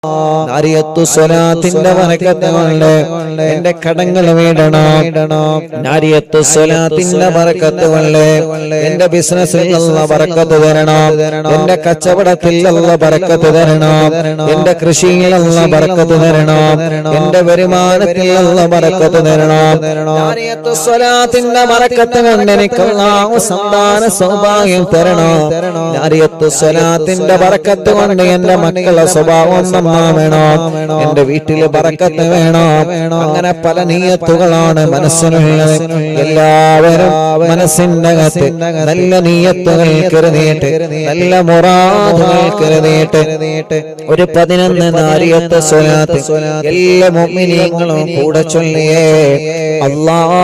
നാരിയത്തു സ്വലാത്തിന്റെ ബറക്കത്ത് കൊണ്ട് എന്റെ കടങ്ങൾ വീടണം. നാരിയത്തു സ്വലാത്തിന്റെ ബറക്കത്ത് കൊണ്ട് എന്റെ ബിസിനസ്സിൽ അല്ലാഹ് ബറക്കത്ത് തരണം. എന്റെ കച്ചവടത്തിൽ അല്ലാഹ് ബറക്കത്ത് തരണം. എന്റെ കൃഷിയിൽ അല്ലാഹ് ബറക്കത്ത് തരണം. എന്റെ വരുമാനത്തിൽ അല്ലാഹ് ബറക്കത്ത് തരണം. നാരിയത്തു സ്വലാത്തിന്റെ ബറക്കത്ത് കൊണ്ട് എനിക്ക് അല്ലാഹു സന്താന സൗഭാഗ്യം തരണം. നാരിയത്തു സ്വലാത്തിന്റെ ബറക്കത്ത് കൊണ്ട് എന്റെ മക്കളുടെ സ്വഭാവം നന്നാവണം. എന്റെ വീട്ടില് ബറക്കത്ത് വേണം. അങ്ങനെ പല നിയത്തുകളാണ് മനസ്സിനുള്ളത്. എല്ലാവരും മനസ്സിന്റെ അകത്ത് നല്ല നിയത്തുകൾ കരുതിയിട്ട് നല്ല മുറാദുകൾ കരുതിയിട്ട് ഒരു 11 നാരിയത്ത് സ്വലാത്ത് എല്ലാ മുഅ്മിനീങ്ങളും കൂടെ ചൊല്ലിയേ അല്ലാഹ്.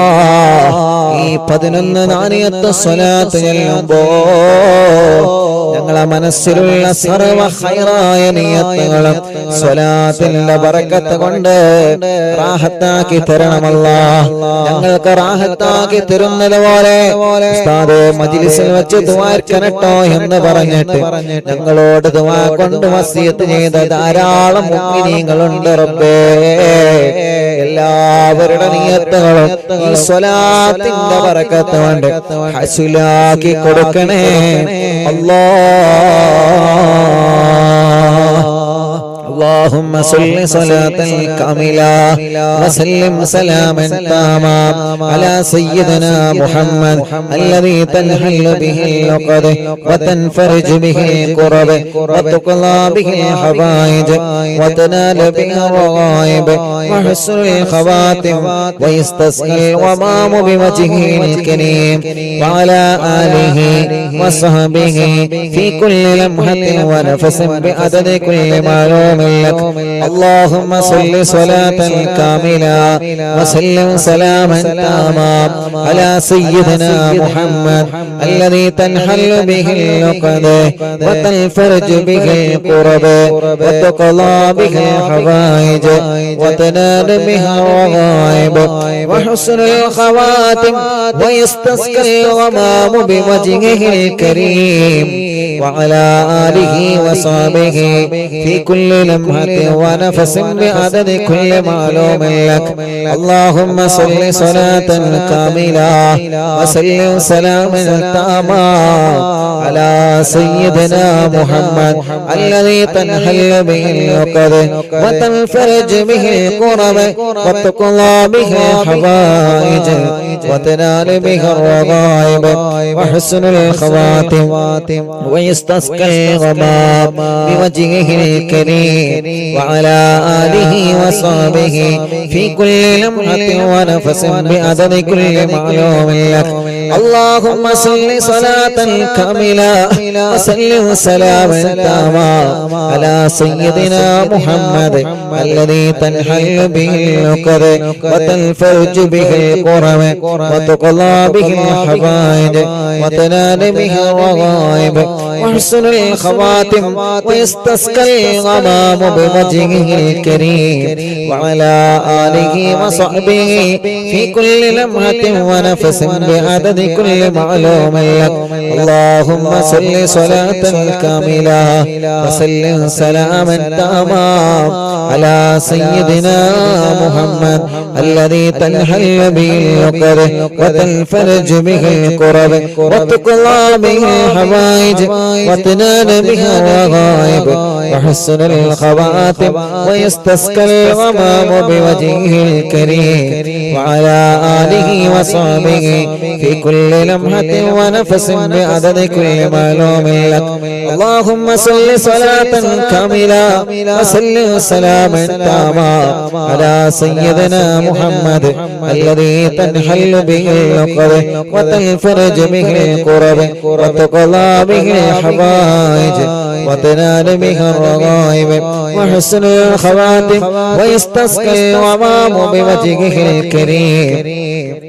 ഈ 11 നാരിയത്ത് സ്വലാത്ത് ചൊല്ലുമ്പോ ഞങ്ങളെ മനസ്സിലുള്ള സർവ്വ ഖൈറായ നിയത്തുകളും സ്വലാത്തിന്റെ ബറക്കത്ത് കൊണ്ട് റാഹത്താക്കി തരണം അല്ലാഹ്. ഞങ്ങൾക്ക് റാഹത്താക്കി തരുന്നത് പോലെ ഉസ്താദേ മജ്ലിസിൽ വെച്ച് ദുആർക്കനട്ടോ എന്ന് പറഞ്ഞിട്ട് ഞങ്ങളോട് ദുആ കൊണ്ട് വസിയത്ത് ചെയ്ത ധാരാളം മുഅ്മിനീങ്ങളുണ്ട് റബ്ബേ. എല്ലാവരുടെ നിയത്തുകളും ഈ സ്വലാത്തിന്റെ ബറക്കത്ത് കൊണ്ട് ഹസുലാക്കി കൊടുക്കണേ അല്ലാഹ്. اللهم صل صلاة كاملة وسلم سلاما تاما على سيدنا محمد الذي تنحل به العقد وتنفرج به الكرب وتقضى به الحوائج وتنال به الرغائب وحسن الخواتم ويستسقى الغمام بوجهه الكريم وعلى آله وصحبه في كل لمحة ونفس بعدد كل معلوم لك. اللهم صل صلاة كاملة وسلم سلاما تاما على سيدنا محمد الذي تنحل به العقد وتنفرج به الكرب وتقضى به الحوائج وتنال به الرغائب وحسن الخواتم ويستسقى الغمام بوجهه الكريم وعلى آله وصحبه في كل لمحة ونفس بعدد كل معلوم لك. اللهم صل صلاة كاملة وسلم سلاما تاما على سيدنا محمد الذي تنحل به العقد وتنفرج به الكرب وتقضى به الحوائج وتنال به الرغائب وحسن الخواتم ويستسقى الغمام بوجهه الكريم وعلى آله وصحبه في كل لمحة ونفس بعدد كل معلوم لك. اللهم صل صلاة كاملة وسلم سلاما تاما على سيدنا محمد الذي تنحل به العقد وتنفرج به الكرب وتقضى به الحوائج وتنال به الرغائب وحسن الخواتم ويستسقى الغمام بوجهه الكريم وعلى آله وصحبه في كل لمحة ونفس بعدد كل معلوم لك. اللهم صل صلاة كاملة وسلم سلاما تاما على سيدنا محمد الذي تنحل به العقد وتنفرج به الكرب وتقضى به الحوائج وتنال به الرغائب وحسن الخواتم ويستسقى الغمام بوجهه الكريم وعلى آله وصحبه في كل لمحة ونفس بعدد كل معلوم لك. اللهم صل صلاة كاملة وسلم سلاما تاما على سيدنا محمد الذي تنحل به العقد وتنفرج به الكرب وتقضى به الحوائج وتنال به الرغائب وحسن الخواتم ويستسقى الغمام بوجهه الكريم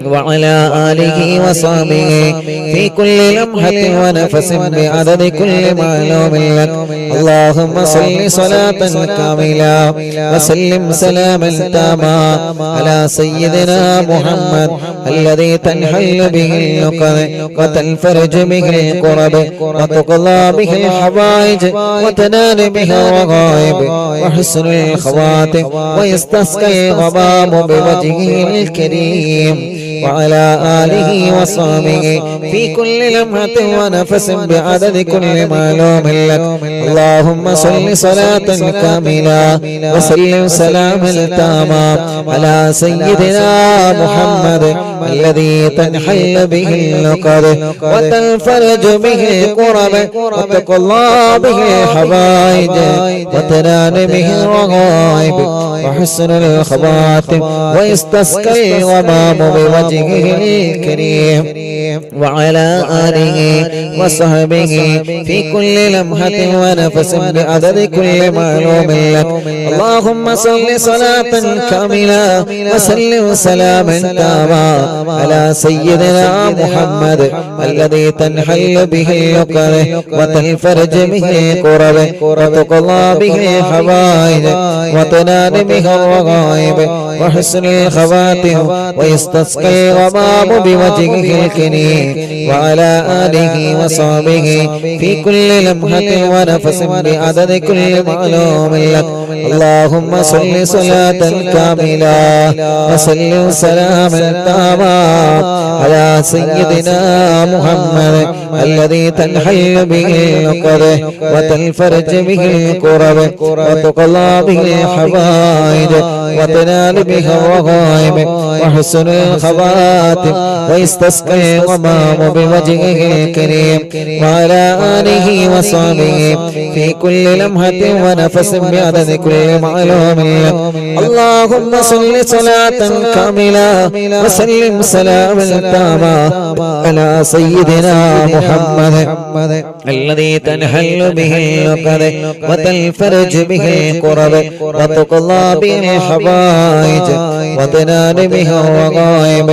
وعلى آله وصحبه في كل لمحة ونفس بعدد كل معلوم لك. اللهم صل صلاة كاملة وسلم سلاما تاما على سيدنا محمد الذي تنحل به اللقد وتنفرج به الكرب وتقضى به الحوائج وتنال به الرغائب وحسن الخواتم ويستسقي الغمام بوجهه الكريم وعلى آله وصحبه في كل لمحة ونفس بعدد كل معلوم لك. اللهم صل صلاة كاملة وسلم سلاما تاما على سيدنا محمد الذي تنحل به اللقد وتنفرج به الكرب وتقضى به الحوائج وتنال به الرغائب وحسن الخواتم ويستسقي الغمام بوجهه الكريم وعلى آله وصحبه في كل لمحة ونفس بعدد كل معلوم لك. اللهم صل صلاة كاملة وسلم سلاما تاما على سيدنا محمد الذي تنحل به اللقد وتنفرج به الكرب وتقضى به الحوائج وتنال به الرغائب وحسن الخواتم ويستسقي الغمام بوجهه الكريم وعلى آله وصحبه في كل لمحة ونفس بعدد كل معلوم لك. اللهم صل صلاة كاملة وسلم سلاما تاما على سيدنا محمد الذي تنحل به اللقد وتنفرج به الكرب وتقضى به الحوائج وتنال به الرغائب وحسن الخواتم ويستسقي الغمام بوجهه الكريم وعلى آله وصحبه في كل لمحة ونفس بعدد كل معلوم لك. اللهم صل صلاة كاملة وسلم سلاما تاما على سيدنا محمد الذي تنحل به اللقد وتنفرج به الكرب وتقضى به الحوائج وتنال به الرغائب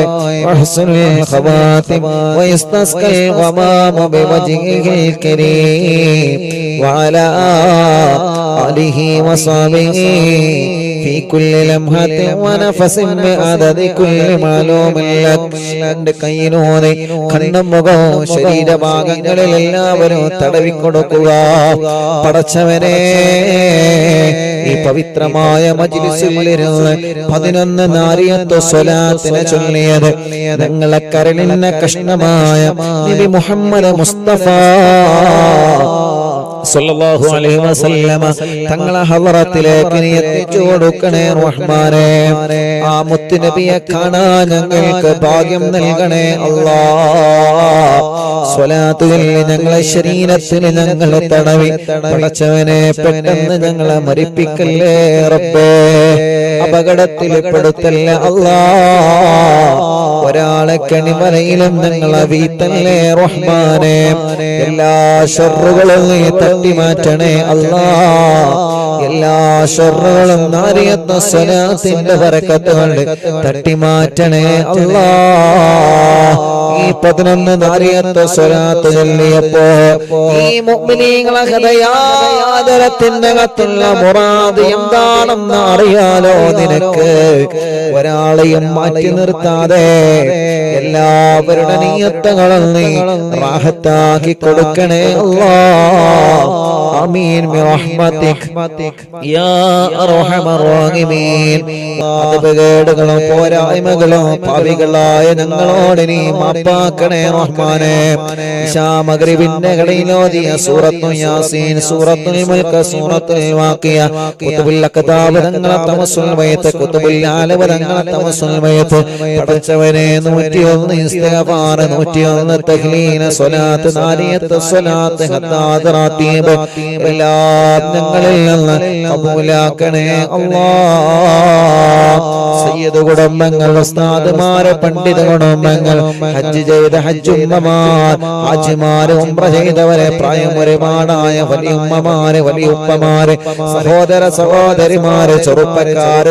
وحسن الخواتم ويستسقي الغمام بوجهه الكريم وعلى آله وصحبه في كل لمحة ونفس بعدد كل معلوم لك. കൈയിനോടെ കണ്ണും മുഖവും ശരീരഭാഗങ്ങളിൽ എല്ലാവരും തടവിക്കൊടുക്കുക. പടച്ചവനെ, ഈ പവിത്രമായ മജ്ലിസിലിരുന്ന് 11 നാരിയത്ത് സ്വലാത്തിനെ ചൊല്ലിയത് ഞങ്ങളെ കരളിന്റെ കഷ്ണമായ നബി മുഹമ്മദ് മുസ്തഫ സല്ലല്ലാഹു അലൈഹി വസല്ലമ തങ്ങളെ ഹളറത്തിലേക്ക് നീ എത്തിച്ചു കൊടുക്കണേ റഹ്മാനേ. ആ മുത്ത് നബിയെ കാണാൻ ഞങ്ങൾക്ക് ഭാഗ്യം നൽകണേ അല്ലാഹ്. സ്വലാത്തുകൾ ഞങ്ങളെ ശരീരത്തിന് ഞങ്ങളെ തടവി പടച്ചവനെ പെട്ടെന്ന് ഞങ്ങളെ മരിപ്പിക്കല്ലേ റബ്ബേ. അപകടത്തിൽ പെടുത്തല്ലേ അല്ലാഹ്. ഒരാളെ കണിമലയിലും ഞങ്ങളെ വീത്തല്ലേ റഹ്മാനേ. എല്ലാ ശർറുകളും നീ തട്ടി മാറ്റണേ അല്ലാഹ്. എല്ലാ ശർറുകളും നാരിയത്ത് സ്വലാത്തിന്റെ ബറക്കത്ത് കൊണ്ട് തട്ടി മാറ്റണേ അല്ലാഹ്. ഈ 11 നാരിയത്ത് സ്വലാത്ത് ചൊല്ലിയപ്പോ ഈ മുഅ്മിനീങ്ങളെ ഹൃദയാദരത്തിന്റെ അകത്തുള്ള മുറാദ് എന്താണെന്ന് അറിയാലോ നിനക്ക്. ഒരാളെയും മാറ്റി നിർത്താതെ എല്ലാവരുടെ നിയ്യത്തുകളും നീ റാഹത്താക്കി കൊടുക്കണേ അല്ലാഹ്. ആമീൻ ബിറഹ്മതിക് യാ അർഹമർ റഹീമീൻ. അപകടങ്ങളും പോരായ്മകളും പാപികളായ ഞങ്ങളോട് നീ മാപ്പാക്കണേ റഹ്മാനേ. ഇശാ മഗ്രിബിന്റെ ഇടയിലോതിയ സൂറത്തുൽ യാസീൻ, സൂറത്തുൽ മുൽക്ക്, സൂറത്തുൽ വാഖിയ, കുതുബുൽ അഖ്താബ് തങ്ങളെ തമസ്സുൽ ബൈത്ത്, കുതുബുൽ ആലവ തങ്ങളെ തമസ്സുൽ ബൈത്ത്. പടച്ചവനെ 101 ഇസ്തിഗ്ഫാർ, 101 തഹ്ലീൽ, സ്വലാത്ത്, നാരിയത്ത് സ്വലാത്ത്, ഹദ്ദാദ് റാത്തീബ്, എല്ലാം ഞങ്ങളിൽ നിന്ന് കബൂലാക്കണേ സയ്യിദ് കുടുംബങ്ങൾ, ഉസ്താദുമാരെ, പണ്ഡിത കുടുംബങ്ങൾ, ഹജ്ജ് ചെയ്ത ഹജ്ജുമ്മമാർ, ഹാജിമാര്, ഉംറ ചെയ്തവരെ, പ്രായം ഒരുപാടായ വലിയുമ്മമാര്, വലിയുപ്പമാര്, സഹോദര സഹോദരിമാര്,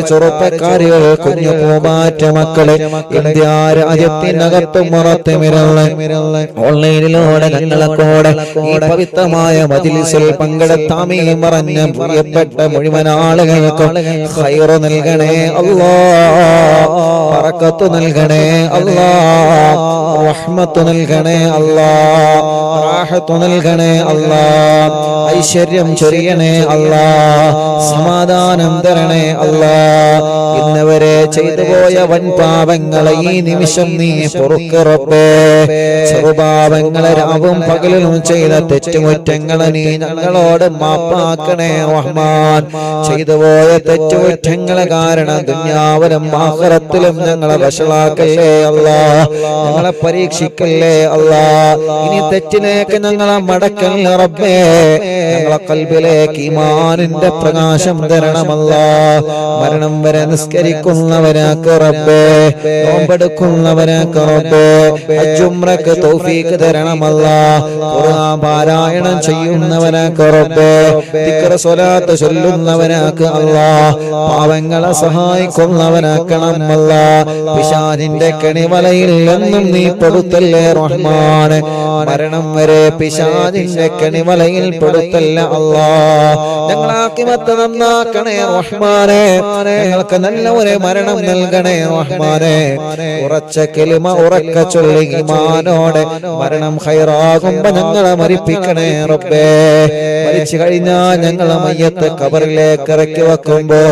ചെറുപ്പക്കാരികൾ, കുഞ്ഞു പൂമാറ്റ മക്കളെ, ഇന്ത്യ രാജ്യത്തിനകത്തും പുറത്തുമിരുന്ന് ഓൺലൈനിലൂടെ ഞങ്ങളെക്കൂടെ ഈ പവിത്രമായ മജ്‌ലിസിൽ പങ്കെടുത്താമീ പറഞ്ഞ പ്രിയപ്പെട്ട മുഴുവൻ ആളുകൾക്കും ഖൈറ് നൽകണേ അല്ലാഹ്, ബറക്കത്ത് നൽകണേ അല്ലാഹ്, റഹ്മത്ത് നൽകണേ അല്ലാഹ്, റാഹത്ത് നൽകണേ അല്ലാഹ്, ഐശ്വര്യം ചൊരിയണേ അല്ലാഹ്, സമാധാനം തരണേ അല്ലാഹ്. ഇന്നവരെ ചെയ്തു പോയ വൻ പാപങ്ങളെ ഈ നിമിഷം നീ പൊറുക്ക് റബ്ബേ. ചെറുപാപങ്ങളെ രാവും പകലും ചെയ്ത തെറ്റുകുറ്റങ്ങളെ നീ ഞങ്ങളോട് മാപ്പാക്കണേ റഹ്മാൻ. ചെയ്തു പോയ തെറ്റുകുറ്റങ്ങളെ കാരണം ദുനിയാവിലും ആഖിറത്തിലും ഞങ്ങളെ വശലാക്കല്ലേ അല്ലാഹ്, ഞങ്ങളെ പരീക്ഷിക്കല്ലേ അല്ലാഹ്. ഇനി തെറ്റിലേക്ക് ഞങ്ങളെ മടക്കല്ലേ റബ്ബേ. ഞങ്ങളെ ഖൽബിലേക്ക് ഈമാനിന്റെ പ്രകാശം തരണമല്ലാഹ്. മരണം വരെ നിസ്കരിക്കുന്നവരാക്ക് റബ്ബേ, നോമ്പെടുക്കുന്നവരാക്ക് റബ്ബേ, ഹജ്ജ് ഉംറക്ക് തൗഫീഖ് തരണമല്ലാഹ്. ഖുർആൻ പാരായണം ചെയ്യുന്നവരാക്ക് റബ്ബേ, ദിക്ർ സ്വലാത്ത് ചൊല്ലുന്നവരാക്ക് അല്ലാഹ്. പാവങ്ങളെ സഹായിക്കുന്നവനാക്കണം അല്ലാഹ്. പിശാചിന്റെ കെണിവലയിൽ നിന്നും നീ പെടുത്തല്ലേ റഹ്മാനെ. മരണം വരെ പിശാചിന്റെ കെണിവലയിൽ പെടുത്തല്ല അല്ലാഹ്. ഞങ്ങളാക്കിമത്ത് നന്നാക്കണേ റഹ്മാനെ. ഞങ്ങൾക്ക് നല്ല ഒരു മരണം നൽകണേ റഹ്മാനെ. ഉറച്ച കലിമ ഉറക്ക ചൊല്ലി ഈമാനോടെ മരണം ഖൈറാകുമ്പോ ഞങ്ങളെ മരിപ്പിക്കണേ റബ്ബേ. മരിച്ചു കഴിഞ്ഞാൽ ഞങ്ങളെ മയ്യത്ത് ഖബറിലേക്ക് ഇറക്കി വെക്കുമ്പോ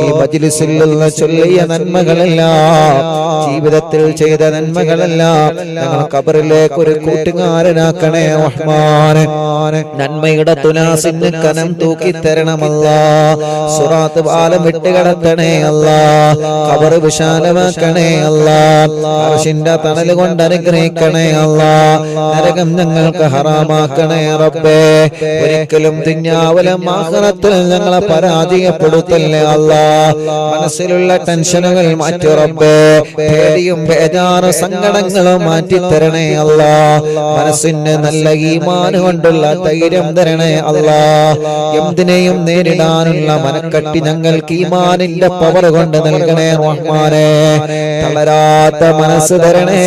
ഈ മജ്‌ലിസിൽ നിന്ന് ചൊല്ലിയ നന്മകളെല്ലാം, ജീവിതത്തിൽ ചെയ്ത നന്മകളെല്ലാം ഞങ്ങൾ ഖബറിലേക്ക് ഒരു കൂട്ടുകാരനാക്കണേ റഹ്മാനെ. നന്മയുടെ തുലാസിന് കനം തൂക്കി തരണമല്ലാഹ്. സിറാത്ത് പാലം വിട്ടുകടത്തണേ അല്ലാഹ്. ഖബർ വിശാലമാക്കണേ അല്ലാഹ്. അർശിന്റെ തണൽ കൊണ്ട് അനുഗ്രഹിക്കണേ അല്ലാഹ്. നരകം ഞങ്ങൾക്ക് ഹറാമാക്കണേ റബ്ബേ. ഒരിക്കലും ദുനിയാവിലും ആഖിറത്തിൽ ഞങ്ങളെ പരാജയപ്പെടുത്തല്ലേ അല്ലാഹ്. മനസ്സിലുള്ള ടെൻഷനുകൾ മാറ്റി റബ്ബേ. പേടിയും ബേജാറും സങ്കടങ്ങളും മാറ്റി തരണേ അല്ലാഹ്. മനസ്സിന് നല്ല ഈമാൻ കൊണ്ടുള്ള ധൈര്യം തരണേ അല്ലാഹ്. എന്തിനേയും നേരിടാനുള്ള മനക്കട്ടി ഞങ്ങൾക്ക് ഈമാനിന്റെ പവർ കൊണ്ട് നൽകണേ റഹ്മാനെ. തളരാത്ത മനസ്സ് തരണേ,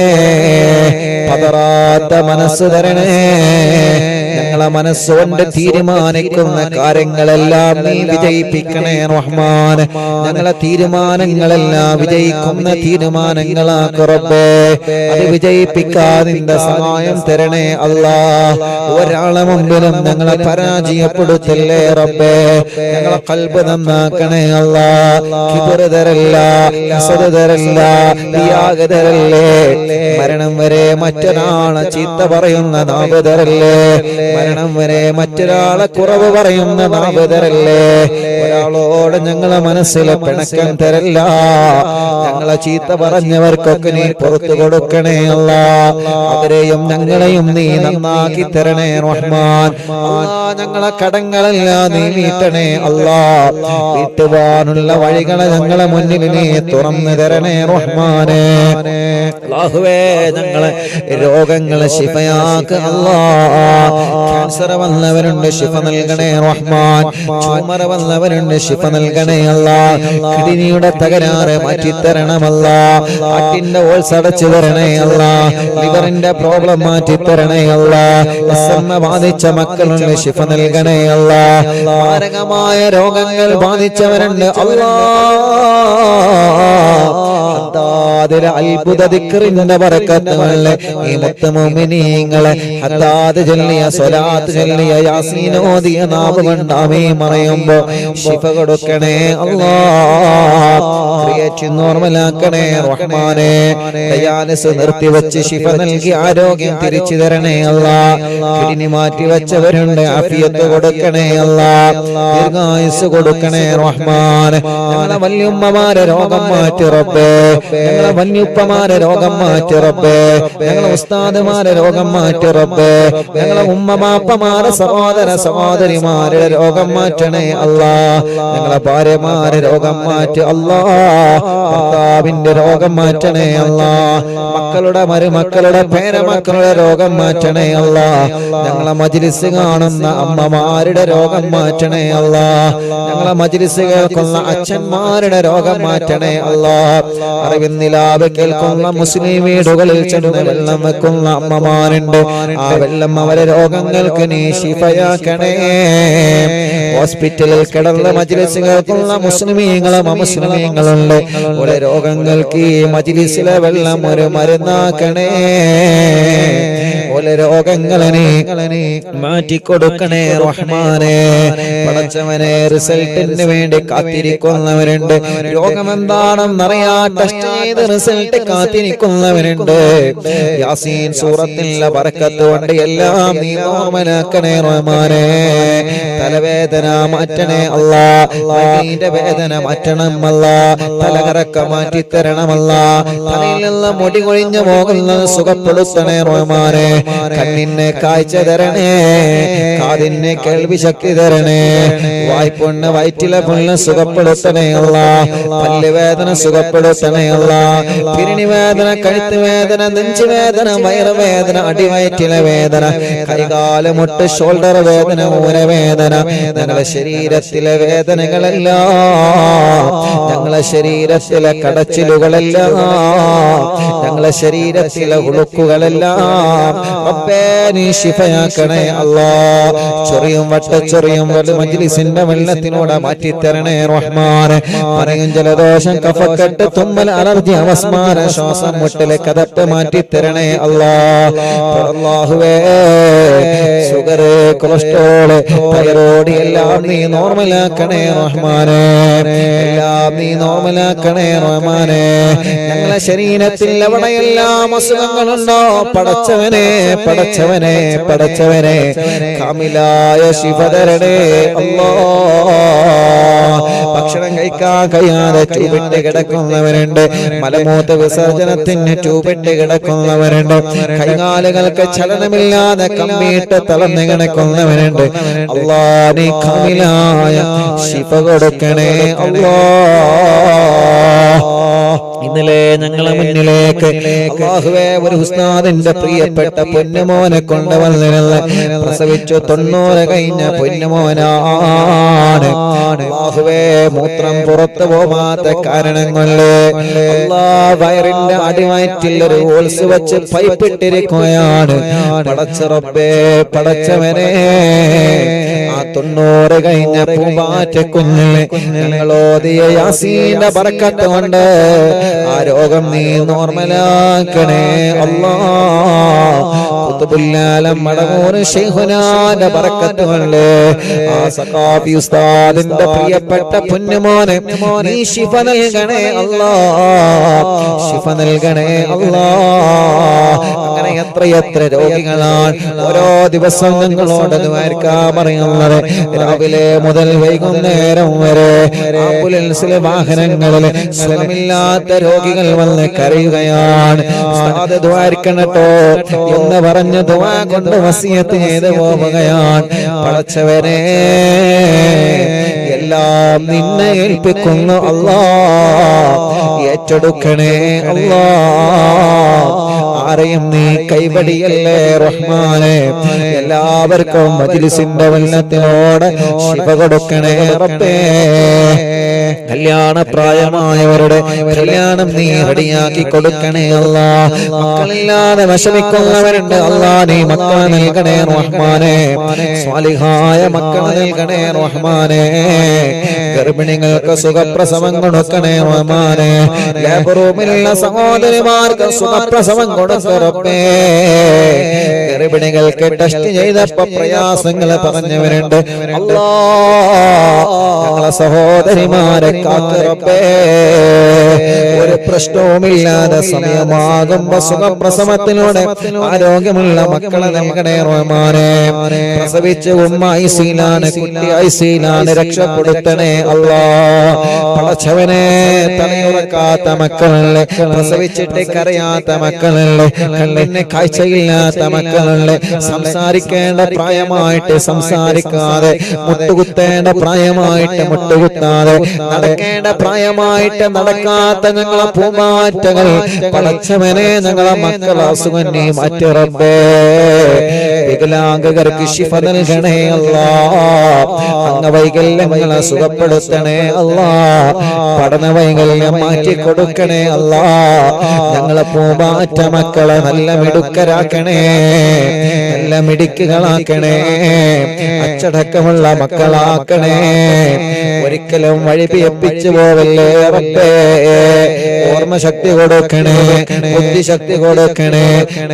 പതറാത്ത മനസ്സ് തരണേ. ഞങ്ങളെ മനസ്സുകൊണ്ട് തീരുമാനിക്കുന്ന കാര്യങ്ങളെല്ലാം നീ വിജയിപ്പിക്കണേ റഹ്മാനെ. ഞങ്ങളെ തീരുമാനങ്ങളെല്ലാം വിജയിക്കുന്ന തീരുമാനങ്ങളാക്ക് റബ്ബേ. അത് വിജയിപ്പിക്കാൻ നിന്റെ സഹായം തരണേ അല്ലാഹ്. ഒരാളെ മുമ്പിലും ഞങ്ങളെ പരാജയപ്പെടുത്തല്ലേ റബ്ബേ. ഞങ്ങളെ ഖൽബ് നന്നാക്കണേ അല്ലാഹ്. കിബ്ർ തരല്ല, ഹസദ് തരല്ല, റിയാഗ് തരല്ലേ. മരണം വരെ മറ്റൊരാളെ ചീത്ത പറയുന്ന നാവ് തരല്ലേ. മരണം വരെ മറ്റൊരാളെ കുറവ് പറയുന്ന നാവ് തരല്ലേ. ഒരാളോട് ഞങ്ങളെ മനസ്സിലെ പിണക്കം തരല്ല. ഞങ്ങളെ ചീത്ത പറഞ്ഞവർക്കൊക്കെ നീ പുറത്തു കൊടുക്കണേ അല്ലാഹ്. അവരെയും ഞങ്ങളെയും നീ നന്നാക്കി തരണേ റഹ്മാൻ. ഞങ്ങളെ കടങ്ങളെല്ലാം നീ വീട്ടണേ അല്ലാഹ്. വീട്ടുവാനുള്ള വഴികളെ ഞങ്ങളെ മുന്നിൽ നീ തുറന്നു തരണേ റഹ്മാനെ. അല്ലാഹുവേ, ഞങ്ങളെ രോഗങ്ങളെ ശിഫയാക്ക് അല്ലാഹ്. ക്യാൻസർ വന്നവരുണ്ട്, ശിഫ നൽകണേ റഹ്മാൻ. ട്യൂമർ വന്നവരുണ്ട്, ശിഫ നൽകണേ അല്ലാഹ്. കിഡ്നിയുടെ തകരാറ് മാറ്റിത്തരണം അല്ലാഹ്. ഹാർട്ടിന്റെ ഹോൾസ് അടച്ചു തരണേ അല്ലാഹ്. ലിവറിന്റെ പ്രോബ്ലം മാറ്റിത്തരണേ അല്ലാഹ്. അസ്മ ബാധിച്ച മക്കളുണ്ട്, ശിഫ നൽകണേ അല്ലാഹ്. മാരകമായ രോഗങ്ങൾ ബാധിച്ചവരുണ്ട് അല്ലാഹ്. അതിലെ അത്ഭുത ദിക്റിന്റെ ബറക്കത്തുകളെ ഈ മുത്ത് മുഅ്മിനീങ്ങളെ ഹദ്ദാദ് ചൊല്ലിയ സ്വലാത്ത് ചൊല്ലിയ യാസീൻ ഓതിയ നാവ് കൊണ്ട് ആമീൻ പറയുമ്പോ ശിഫ കൊടുക്കണേ അല്ലാ. ക്രിയേറ്റിൻ നോർമലാക്കണേ റഹ്മാനെ. ഡയാലിസ് നിർത്തിവെച്ച് ശിഫ നൽകി ആരോഗ്യം തിരിച്ചു തരണേ അല്ലാ. കിഡ്നി മാറ്റി വെച്ചവരുണ്ട്, ആഫിയത്ത് കൊടുക്കണേ അല്ലാ. ദീർഘായുസ് കൊടുക്കണേ റഹ്മാൻ. ഞങ്ങളെ വല്യുമ്മമാരെ രോഗം മാറ്റി റബ്ബേ. ഞങ്ങളെ വല്യുപ്പമാരെ രോഗം മാറ്റി റബ്ബേ. ഞങ്ങളെ ഉസ്താദുമാരെ രോഗം മാറ്റി റബ്ബേ. ഞങ്ങളെ ഉമ്മമാപ്പമാരെ സഹോദര സഹോദരിമാരുടെ രോഗം മാറ്റണേ അല്ലാ. ഞങ്ങളെ ഭാര്യമാരെ രോഗം മാറ്റി അല്ലാ. ഭർത്താവിന്റെ രോഗം മാറ്റണേ അല്ലാ. മക്കളുടെ മരുമക്കളുടെ പേരമക്കളുടെ രോഗം മാറ്റണേ അല്ലാ. ഞങ്ങളെ മജ്ലിസ് കാണുന്ന അമ്മമാരുടെ രോഗം മാറ്റണേ അല്ലാ. ഞങ്ങളെ മജ്ലിസ് കേൾക്കുന്ന അച്ഛന്മാരുടെ രോഗം മാറ്റണേ അല്ലാ. അറിവിന്നിലാവ് കേൾക്കുന്ന മുസ്ലിം വീടുകളിൽ ചെന്ന് വെള്ളം വെക്കുന്ന അമ്മമാരുണ്ട്. ആ വെള്ളം അവരെ രോഗങ്ങൾക്ക് നീ ശിഫയാക്കണേ. ഹോസ്പിറ്റലിൽ കിടന്ന മജ്ലിസ് കേൾക്കുന്ന മുസ്ലിമീങ്ങളും അമുസ്ലിമീങ്ങളുണ്ട്. ഓരോ രോഗങ്ങൾക്ക് ഈ മജ്ലിസിലെ വെള്ളം ഒരു മരുന്നാക്കണേ. ഓരോ രോഗങ്ങളെ മാറ്റിക്കൊടുക്കണേ റഹ്മാനെ. പടച്ചവനെ, റിസൾട്ടിന് വേണ്ടി കാത്തിരിക്കുന്നവരുണ്ട്. രോഗം എന്താണെന്നറിയാ ടെസ്റ്റ് ചെയ്ത് റിസൾട്ട് കാത്തിരിക്കുന്നവരുണ്ട്. യാസീൻ സൂറത്തിലെ ബർക്കത്ത് കൊണ്ട് എല്ലാം നീ നോർമലാക്കണേ റഹ്മാനെ. തലവേദന മാറ്റണേ അല്ലാ. കൈയിന്റെ വേദന മാറ്റണം അല്ലാ. തലകറക്ക മാറ്റി തരണമല്ലാ. തലയിൽ നിന്ന് മുടി കൊഴിഞ്ഞു പോകുന്നത് സുഖപ്പെടുത്തണേ റഹ്മാനെ. കണ്ണിന് കാഴ്ച തരണേ. കാതിന് കേൾവി ശക്തി തരണേ. വായ്പുണ്ണ് വയറ്റിലെ പുണ്ണ് സുഖപ്പെടുത്തണേ അല്ലാ. പല്ലുവേദന സുഖപ്പെടുത്തണേ അല്ലാ. പിരിണി വേദന, കഴുത്ത് വേദന, നെഞ്ചു വേദന, വയറുവേദന, അടിവയറ്റിലെ വേദന, കൈകാല മുട്ട്, ഷോൾഡർ വേദന, ഊരവേദന, ഞങ്ങളുടെ ശരീരത്തിലെ വേദനകളെല്ലാം, ഞങ്ങളുടെ ശരീരത്തിലെ കടച്ചിലുകളെല്ലാം, ഞങ്ങളുടെ ശരീരത്തിലെ ഉളുക്കുകളെല്ലാം റബ്ബേ നീ ശിഫയാക്കണേ അല്ലാ. ചൊറിയും വട്ടച്ചൊറിയും മജ്ലിസിന്റെ വെള്ളത്തിനോട് മാറ്റിത്തരണേ റഹ്മാനെ. പറയും ജലദോഷം, കഫക്കെട്ട്, തുമ്മൽ, അലർജി, അവസ്മാര, ശ്വാസം മുട്ടലെ കഥപ്പ് മാറ്റിത്തരണേ അല്ലാ. അല്ലാഹുവേ, ഷുഗർ, കൊളസ്ട്രോള്, തൈറോയ്ഡ് എല്ലാം നീ നോർമലാക്കണേ റഹ്മാനെ. എല്ലാം നീ നോർമലാക്കണേ റഹ്മാനെ. ഞങ്ങളെ ശരീരത്തിൽ എവിടെയെല്ലാം അസുഖങ്ങളുണ്ടോ പടച്ചവനെ, പടച്ചവനെ, പടച്ചവനെ, കാമിലായ ശിവതരണേ അല്ലാ. ഭക്ഷണം കഴിക്കാൻ കഴിയാതെ ട്യൂബിട്ട് കിടക്കുന്നവരുണ്ട്. മലമൂത്ര വിസർജനത്തിന് ട്യൂബിട്ട് കിടക്കുന്നവരുണ്ട്. കൈകാലുകൾക്ക് ചലനമില്ലാതെ കമ്പിയിട്ട് തളർന്നു കിടക്കുന്നവരുണ്ട്. അല്ലാ നീ കാമിലായ ശിഫ കൊടുക്കണേ അല്ലാ. ഇന്നലെ ഞങ്ങളെ മുന്നിലേക്ക് അല്ലാഹുവേ ഒരു ഉസ്താദിന്റെ പ്രിയപ്പെട്ട പൊന്നുമോനെ കൊണ്ടുവന്നിരുന്ന പ്രസവിച്ചു 90 കഴിഞ്ഞ പൊന്നുമോനാണ്. അല്ലാഹുവേ മൂത്രം പുറത്തു പോവാത്ത കാരണം കൊണ്ട് അല്ലാഹ് വയറിന്റെ അടിവയറ്റിൽ ഒരു ഹോൾസ് വെച്ച് പൈപ്പിട്ടിരിക്കുകയാണ്. പടച്ച റബ്ബേ, പടച്ചവനെ, ആ 90 കഴിഞ്ഞ പൂമ്പാറ്റ കുഞ്ഞിനെ ഞങ്ങളോദിയ യാസീന്റെ ബർക്കത്ത് കൊണ്ട് ആ രോഗം നീ നോർമലാക്കണേ അല്ലാ. ഖുതുബുല്ലാലം മടമൂർ ശൈഖുനാന്റെ ബർക്കത്ത് കൊണ്ട് ആ സഖാഫി ഉസ്താദിന്റെ പ്രിയപ്പെട്ട പൊന്നുമോനെ നീ ശിഫ നൽകണേ അല്ലാ. ശിഫ നൽകണേ അല്ലാ. അങ്ങനെ എത്രയെത്ര രോഗികളാണ് ഓരോ ദിവസം ഞങ്ങളോട് ദ്വാരക്കാൻ പറയുന്നത്. രാവിലെ മുതൽ വൈകുന്നേരം വരെ ആംബുലൻസിലെ വാഹനങ്ങളിൽ സുഖമില്ലാത്ത രോഗികൾ വന്ന് കരയുകയാണ്. ഉസ്താദ് ദ്വാരക്കണട്ടോ എന്ന് പറഞ്ഞ് ദുആ കൊണ്ട് വസിയത്ത് ചെയ്ത് പോവുകയാണ്. പടച്ചവനെ, എല്ലാം നിന്നെ ഏൽപ്പിക്കുന്നു അല്ലാ. ഏറ്റെടുക്കണേ അല്ലാ. ആരെയും നീ കൈവടിയല്ലേ റഹ്മാനെ. എല്ലാവർക്കും മജ്ലിസിന്റെ വെള്ളത്തിനോട് ശിഫ കൊടുക്കണേ റബ്ബേ. കല്യാണ പ്രായമായവരുടെ കല്യാണം നീ റെഡിയാക്കി കൊടുക്കണേ അല്ലാ. മക്കളില്ലാതെ വിഷമിക്കുന്നവരുണ്ട് അല്ലാ, നീ മക്കളെ നൽകണേ റഹ്മാനെ. സ്വാലിഹായ മക്കളെ നൽകണേ റഹ്മാനെ. ഗർഭിണികൾക്ക് സുഖപ്രസവം കൊടുക്കണേ റഹ്മാനെ. ലേബർ റൂമിലുള്ള സഹോദരിമാർക്ക് സുഖപ്രസവം കൊടുക്കറപ്പേ. ഗർഭിണികൾക്ക് ടെസ്റ്റ് ചെയ്തപ്പോ പ്രയാസങ്ങൾ പറഞ്ഞവരുണ്ട്. അല്ലാ ഞങ്ങളെ സഹോദരിമാരെ കാക്കറപ്പേ. ഒരു പ്രശ്നവുമില്ലാതെ സമയമാകുമ്പോ സുഖപ്രസവത്തിലൂടെ ആരോഗ്യമുള്ള മക്കളെ നൽകണേ റഹ്മാനെ. പ്രസവിച്ച് ഉമ്മ ഐസിയിലാണ്, കുട്ടി ഐസിയിലാണ്, രക്ഷപ്പെടുത്തണേ അല്ലാ. പടച്ചവനെ തലയുറക്കാത്ത മക്കളല്ലേ, പ്രസവിച്ചിട്ട് കരയാത്ത മക്കളല്ലേ, കണ്ണിന് കാഴ്ചയില്ലാത്ത മക്കളല്ലേ, സംസാരിക്കേണ്ട പ്രായമായിട്ട് സംസാരിക്കാതെ, മുട്ടുകുത്തേണ്ട പ്രായമായിട്ട് മുട്ടുകുത്താതെ, നടക്കേണ്ട പ്രായമായിട്ട് നടക്കാത്ത ഞങ്ങളെ പൂമാറ്റകൾ പടച്ചവനെ ഞങ്ങളെ മക്കളെ അസുഖന്നെ മാറ്റി റബ്ബേ. വികലാംഗർക്ക് ശിഫ നൽകണേ അല്ലാ. അംഗവൈകല്യങ്ങളെ സുഖപ്പെടുത്തണേ അല്ലാ. പഠന വൈകല്യം മാറ്റി കൊടുക്കണേ അല്ലാ. ഞങ്ങളെ പൂമാറ്റ മക്കളെ നല്ല മിടുക്കരാക്കണേ, നല്ല മിടുക്കുകളാക്കണേ, അച്ചടക്കമുള്ള മക്കളാക്കണേ. ഒരിക്കലും വഴിപിയപ്പിച്ചു പോവല്ലേ റബ്ബേ. ഓർമ്മശക്തി കൊടുക്കണേ, ബുദ്ധിശക്തി കൊടുക്കണേ,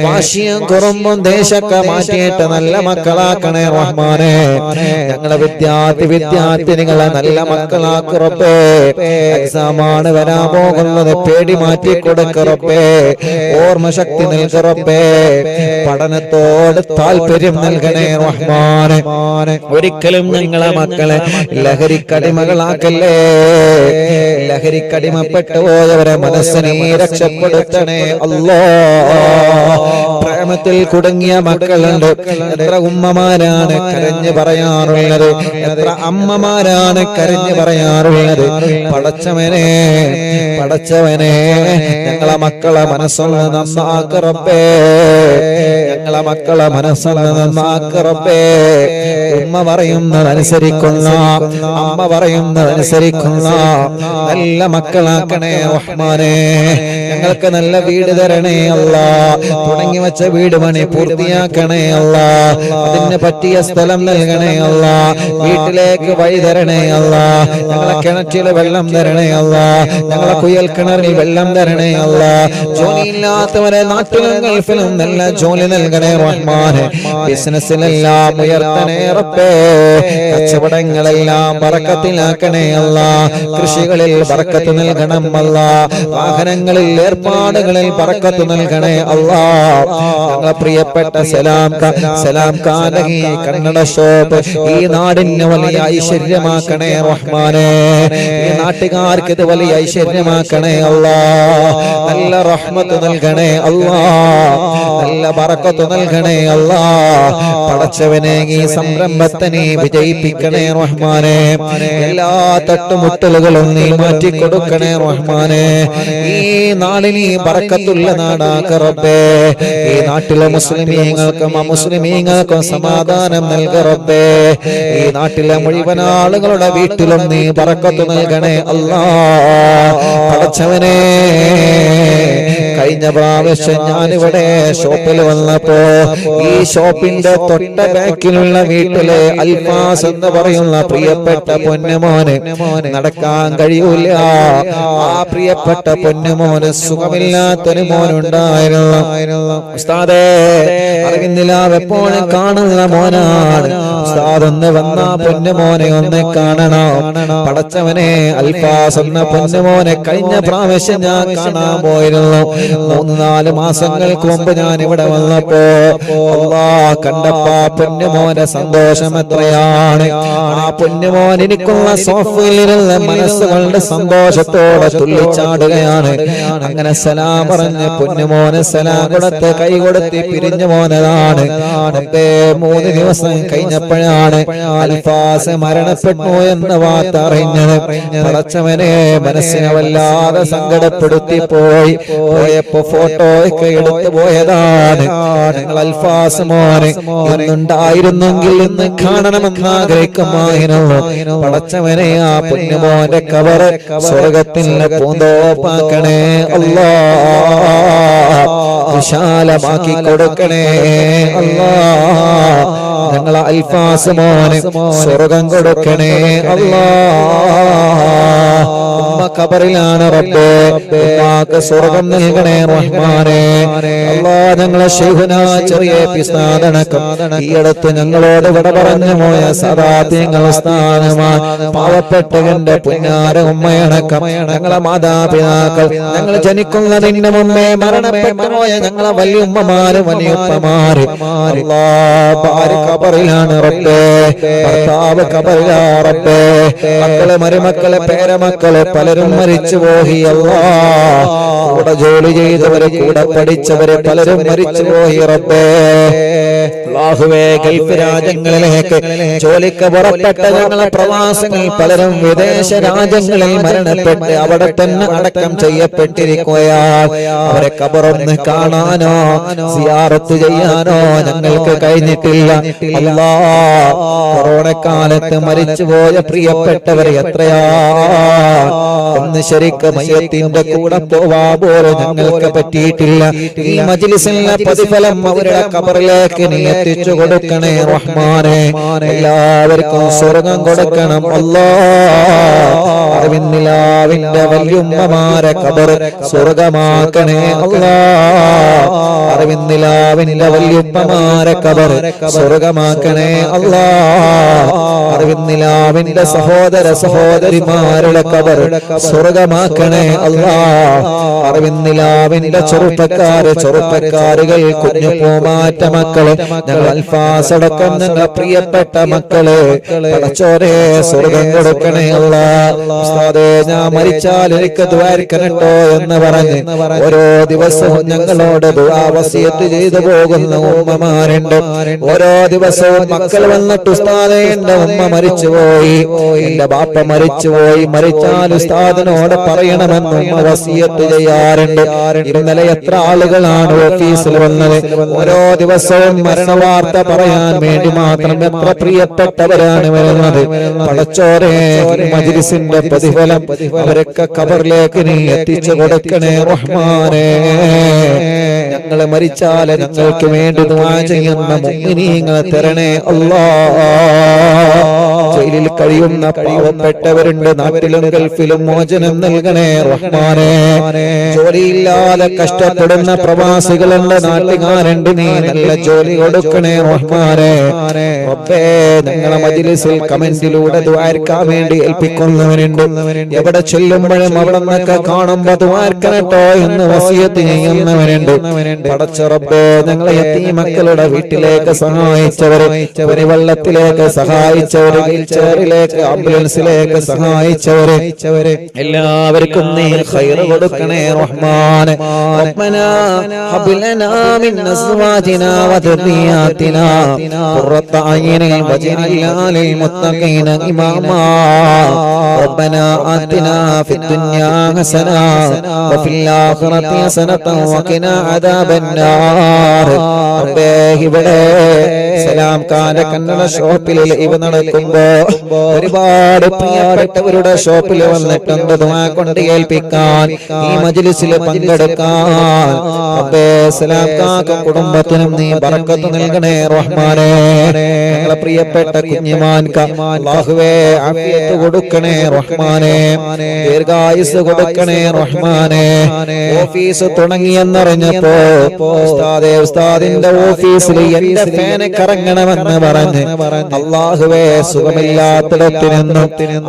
വാശിയും കുറുമ്പും ദേശമൊക്കെ മാറ്റിയിട്ട് നല്ല മക്കളാക്കണേ റഹ്മാനെ. ഞങ്ങളെ വിദ്യാർത്ഥിനികളെ നല്ല മക്കളാക്ക് റബ്ബേ. എക്സാമാണ് വരാൻ പോകുന്നത്, പേടി മാറ്റി കൊടുക്ക റബ്ബേ. ഓർമ്മശക്തി നൽക റബ്ബേ. പഠനത്തോട് താല്പര്യം നൽകണേ റഹ്മാനെ. ഒരിക്കലും ഞങ്ങളെ മക്കളെ ലഹരിക്കടിമകളാക്കല്ലേ. ലഹരിക്കടിമപ്പെട്ടു പോയവരെ മനസ്സിനെ രക്ഷപ്പെടുത്തണേ അല്ലാ. പ്രേമത്തിൽ കുടുങ്ങിയ മക്കളുണ്ട്. എത്ര ഉമ്മമാരാണ് കരഞ്ഞു പറയാറുള്ളത്, എത്ര അമ്മമാരാണ് കരഞ്ഞു പറയാറുള്ളത്. പടച്ചവനെ പടച്ചവനെ ഞങ്ങളെ മക്കളെ മനസ്സൊന്ന് നന്നാക്ക് റബ്ബേ. ഞങ്ങളെ മക്കളെ മനസ്സൊന്ന് നന്നാക്ക് റബ്ബേ. ഉമ്മ പറയുന്നതനുസരിക്കുന്ന, അമ്മ പറയുന്നതനുസരിക്കുന്ന നല്ല മക്കളാക്കണേ റഹ്മാനെ. ഞങ്ങൾക്ക് നല്ല വീട് തരണേ അല്ലാ. തുടങ്ങി വെച്ച വീട് പണി പൂർത്തിയാക്കണേ അല്ലാ. അതിന് പറ്റിയ സ്ഥലം നൽകണേ അല്ലാ. വീട്ടിലേക്ക് വഴി തരണേ അല്ലാ. ഞങ്ങളെ കിണറ്റിൽ വെള്ളം തരണേ അല്ലാ. ഞങ്ങളെ കുയൽ കിണറിൽ വെള്ളം തരണേ അല്ലാ. ജോലിയില്ലാത്തവരെ നാട്ടിലും ഗൾഫിലും നല്ല ജോലി നൽകണേ റഹ്മാനെ. ബിസിനസ്സിലെല്ലാം ഉയർത്തണേ റബ്ബേ. കച്ചവടങ്ങളെല്ലാം ബറക്കത്തിലാക്കണേ അല്ലാ. കൃഷികളിൽ ബറക്കത്ത് നൽകണം അല്ലാ. വാഹനങ്ങളിൽ ഏർപ്പാടുകളിൽ ബറക്കത്ത് നൽകണേ അല്ലാ. ഞങ്ങളെ പ്രിയപ്പെട്ട സലാം കാനഹി കന്നഡ ഷോപ്പ് ഈ നാടിന് വലിയ ഐശ്വര്യമാക്കണേ റഹ്മാനെ. ഈ നാട്ടുകാർക്ക് ഇത് വലിയ ഐശ്വര്യമാക്കണേ അല്ലാ. നല്ല റഹ്മത്ത് നൽകണേ അല്ലാ. നല്ല ബറക്കത്ത് നൽകണേ അല്ലാ. പടച്ചവനെ ഈ സംരംഭത്തെ നീ വിജയിപ്പിക്കണേ റഹ്മാനെ. എല്ലാ തട്ടുമുട്ടലുകളും നീ മാറ്റി കൊടുക്കണേ റഹ്മാനെ. ഈ നാടിന് ബറക്കത്തുള്ള നാടാക്ക റബ്ബേ. ഈ നാട്ടിലെ മുസ്ലിമീങ്ങൾക്കും അമുസ്ലിമീങ്ങൾക്കും സമാധാനം നൽക റബ്ബേ. ഈ നാട്ടിലെ മുഴുവൻ ആളുകളുടെ വീട്ടിലും നീ ബറക്കത്ത് നൽകണേ അല്ലാ. പടച്ചവനെ കഴിഞ്ഞ പ്രാവശ്യം ഞാനിവിടെ ഷോപ്പിൽ വന്നപ്പോ ഈ ഷോപ്പിന്റെ തൊട്ട ബാക്കിലുള്ള വീട്ടിലെ അൽഫാസ് എന്ന് പറയുന്ന പ്രിയപ്പെട്ട പൊന്നുമോന് നടക്കാൻ കഴിയൂല. ആ പ്രിയപ്പെട്ട പൊന്നുമോന് സുഖമില്ലാത്തൊരു മോനുണ്ടായിരുന്നു. ഉസ്താദേ അറിയുന്നില്ല, എപ്പോഴും കാണുന്ന മോനാണ്. ഉസ്താദ് ഒന്ന് വന്ന പൊന്നുമോനെ ഒന്ന് കാണണം. പടച്ചവനെ അൽഫാസ് എന്ന പൊന്നുമോനെ കഴിഞ്ഞ പ്രാവശ്യം ഞാൻ കാണാൻ പോയിരുന്നു. 3-4 മാസങ്ങൾക്ക് മുമ്പ് ഞാൻ ഇവിടെ വന്നപ്പോ അല്ലാ കണ്ടപ്പോ പൊന്നുമോന്റെ സന്തോഷം എത്രയാണ്. ആ പൊന്നുമോൻ എനിക്കുള്ള സോഫയിലിരുന്ന മനസ്സുകളുടെ സന്തോഷത്തോടെ തുള്ളിച്ചാടുകയാണ്. അങ്ങനെ സലാം പറഞ്ഞ് പൊന്നുമോന് സലാം കൊടുത്ത് കൈ കൊടുത്ത് പിരിഞ്ഞു പോന്നതാണ്. 3 ദിവസം കഴിഞ്ഞപ്പോഴാണ് അൽഫാസ് മരണപ്പെട്ടു എന്ന വാർത്ത അറിഞ്ഞത്. പടച്ചവനെ മനസ്സിനെ വല്ലാതെ സങ്കടപ്പെടുത്തി പോയപ്പോ ഫോട്ടോ ഒക്കെ എടുത്തു പോയതാണ്. ഞങ്ങൾ അൽഫാസ് മോനെ ഇന്നുണ്ടായിരുന്നെങ്കിൽ ഇന്ന് കാണണമെന്ന് ആഗ്രഹിക്കുമായിരുന്നു. പടച്ചവനെ ആ പൊന്നുമോന്റെ കവറ് സ്വർഗത്തിന്റെ പൂന്തോപ്പാക്കണേ അല്ലാ. വിശാലമാക്കി കൊടുക്കണേ അല്ലാ. ഞങ്ങളെ അൽഫാസ് മോന് സ്വർഗം കൊടുക്കണേ അല്ലാ. ഉമ്മ ഖബറിലാണ് റബ്ബേ, ഉമ്മാക്ക് സ്വർഗം നൽകണേ റഹ്മാനേ. അല്ലാ ഞങ്ങളെ ശൈഖുന ചെറിയ പിസ്താദനക്കം ഈ അടുത്ത് ഞങ്ങളോട് വിട പറഞ്ഞു പോയ സദാത്യങ്ങൾ സ്ഥാനമാണ് പാവപ്പെട്ട എന്റെ പുന്നാര ഉമ്മയടക്കം ഞങ്ങളെ മാതാപിതാക്കൾ, ഞങ്ങൾ ജനിക്കുന്നതിന് മുമ്പേ മരണപ്പെട്ടു പോയ ഞങ്ങളെ വലിയുമ്മമാര് വലിയുപ്പമാര് ഭാര്യ ഖബറിലാണ് റബ്ബേ, ഭർത്താവ് ഖബറിലാ റബ്ബേ, മക്കള് മരുമക്കള് പേരമക്കള് പലരും മരിച്ചു പോയി അല്ലാ. കൂടെ ജോലി ചെയ്തവര് കൂടെ പഠിച്ചവര് പലരും മരിച്ചു പോയി റബ്ബേ. അല്ലാഹുവേ ഗൾഫ് രാജ്യങ്ങളിലേക്ക് ജോലിക്ക് പുറപ്പെട്ട ഞങ്ങളെ പ്രവാസികൾ പലരും വിദേശ രാജ്യങ്ങളിൽ മരണപ്പെട്ട് അവിടെ തന്നെ അടക്കം ചെയ്യപ്പെട്ടിരിക്കുകയാണ്. അവരെ ഖബറൊന്ന് കാണാനോ സിയാറത്ത് ചെയ്യാനോ ഞങ്ങൾക്ക് കഴിഞ്ഞിട്ടില്ല അല്ലാ. കൊറോണക്കാലത്ത് മരിച്ചുപോയ പ്രിയപ്പെട്ടവർ എത്രയാ, ഒന്ന് ശരിക്ക് മയ്യത്തിന്റെ കൂടെ പോവാ പോലും ഞങ്ങൾക്ക് പറ്റിയിട്ടില്ല. ഈ മജ്ലിസിലെ പ്രതിഫലം അവരുടെ ഖബറിലേക്ക് നീ എത്തിച്ചു കൊടുക്കണേ റഹ്മാനേ. എല്ലാവർക്കും സ്വർഗം കൊടുക്കണം അല്ലാ. അറിവിന്നിലാവിന്റെ വല്യുമ്മമാരെ ഖബർ സ്വർഗമാക്കണേ അല്ലാ. അറിവിന്നിലാവിന്റെ വല്യുമ്മമാരെ ഖബർ സ്വർഗമാക്കണേ അല്ലാ. അറിവിന്നിലാവിന്റെ സഹോദര സഹോദരിമാരുടെ ഖബർ സ്വർഗമാക്കണേ അല്ലാ. അറിവിന്നിലാവിന്റെ ചെറുപ്പക്കാരുകൾ കുഞ്ഞു പൂമാറ്റ മക്കള് ഞങ്ങൾ അൽഫാസടക്കം ഞങ്ങൾ പ്രിയപ്പെട്ട മക്കള് പടച്ചോരെ സ്വർഗം കൊടുക്കണേ അല്ലാ. ഉസ്താദേ ഞാൻ മരിച്ചാൽ എനിക്ക് ദ്വാരിക്കണട്ടോ എന്ന് പറഞ്ഞ് ഓരോ ദിവസവും ഞങ്ങളോട് ദുആ വസിയത്ത് ചെയ്തു പോകുന്ന ഉമ്മമാരുണ്ട്. ഓരോ ദിവസവും മക്കൾ വന്നിട്ട് ഉസ്താദേ എന്റെ ഉമ്മ മരിച്ചുപോയി, എന്റെ ബാപ്പ മരിച്ചുപോയി, മരിച്ചാൽ ഉസ്താദിനോട് പറയണമെന്ന് ഉമ്മ വസിയത്ത് ചെയ്യാറുണ്ട്. ഇന്നലെ എത്ര ആളുകളാണ് ഓഫീസിൽ വന്നത്, ഓരോ ദിവസവും മരണവാർത്ത പറയാൻ വേണ്ടി മാത്രം എത്ര പ്രിയപ്പെട്ടവരാണ് വരുന്നത്. പടച്ചോരെ മജ്ലിസിന്റെ പ്രതിഫലം അവരൊക്കെ ഖബറിലേക്ക് നീ എത്തിച്ചു കൊടുക്കണേ റഹ്മാനേ. ഞങ്ങൾ മരിച്ചാൽ ഞങ്ങൾക്ക് വേണ്ടി ദുആ ചെയ്യുന്ന മുഅ്മിനീങ്ങളെ തരണേ അല്ലാ. ജയിലിൽ കഴിയുന്ന പാവപ്പെട്ടവരുണ്ട്, നാട്ടിലും ഗൾഫിലും മോചനം നൽകണേ റഹ്മാനേ. ജോലിയില്ലാതെ കഷ്ടപ്പെടുന്ന പ്രവാസികളുണ്ട്, നാട്ടുകാരുണ്ട്, നീ നല്ല ജോലി കൊടുക്കണേ റഹ്മാനേ. റബ്ബേ ഞങ്ങളെ മജ്ലിസിൽ കമന്റിലൂടെ ദുആർക്കാൻ വേണ്ടി ഏൽപ്പിക്കുന്നവരുണ്ട്. എവിടെ ചെല്ലുമ്പോഴും അവിടെ നിന്നൊക്കെ കാണുമ്പോ ദുആർക്കണട്ടോ എന്ന് വസിയത്ത് ചെയ്യുന്നവരുണ്ട്. പടച്ച റബ്ബേ ഞങ്ങളെ യതീമക്കളുടെ വീട്ടിലേക്ക് സഹായിച്ചവരെ, വെള്ളത്തിലേക്ക് സഹായിച്ചവരെ, വീൽചെയറിലേക്ക് ആംബുലൻസിലേക്ക് സഹായിച്ചവരെ എല്ലാവർക്കും നീ ഖൈർ കൊടുക്കണേ റഹ്മാൻ. റബ്ബനാ ഹബ് ലനാ മിൻ അസ്വാജിനാ വദുരിയാതിനാ ഖുറത അയ്യിനിൻ വജ്അൽനാ ലിൽ മുത്തഖീന ഇമാമാ. റബ്ബനാ ആതിനാ ഫിദ് ദുനിയാ ഹസനാ വഫിൽ ആഖിറതി ഹസനതൻ വഖിനാ അദാബന്നാർ. റബ്ബേ ഇവിടെ സലാം ഖാന്റെ കന്നഡ ഷോപ്പിൽ ഇവ നടക്കുമ്പോ ഒരുപാട് പ്രിയപ്പെട്ടവരുടെ ഷോപ്പിൽ വന്നിട്ടുണ്ട് ദുആ കൊണ്ട് ഏൽപ്പിക്കാൻ, ഈ മജ്ലിസിൽ പങ്കെടുക്കാൻ. റബ്ബേ സലാം ഖാന്റെ കുടുംബത്തിനും നീ ബറക്കത്ത് നൽകണേ റഹ്മാനേ. ഞങ്ങളെ പ്രിയപ്പെട്ട കുഞ്ഞിമാൻക അല്ലാഹുവേ ആഫിയത്ത് കൊടുക്കണേ റഹ്മാനേ, ദീർഘായുസ് കൊടുക്കണേ റഹ്മാനേ. ഓഫീസ് തുടങ്ങിയെന്നറിഞ്ഞപ്പോ ഉസ്താദിന്റെ ഓഫീസിൽ എന്റെ ഫാന് കറങ്ങണമെന്ന് പറഞ്ഞ് അല്ലാഹുവേ സുഖമില്ലാത്തിടത്ത് നിന്നും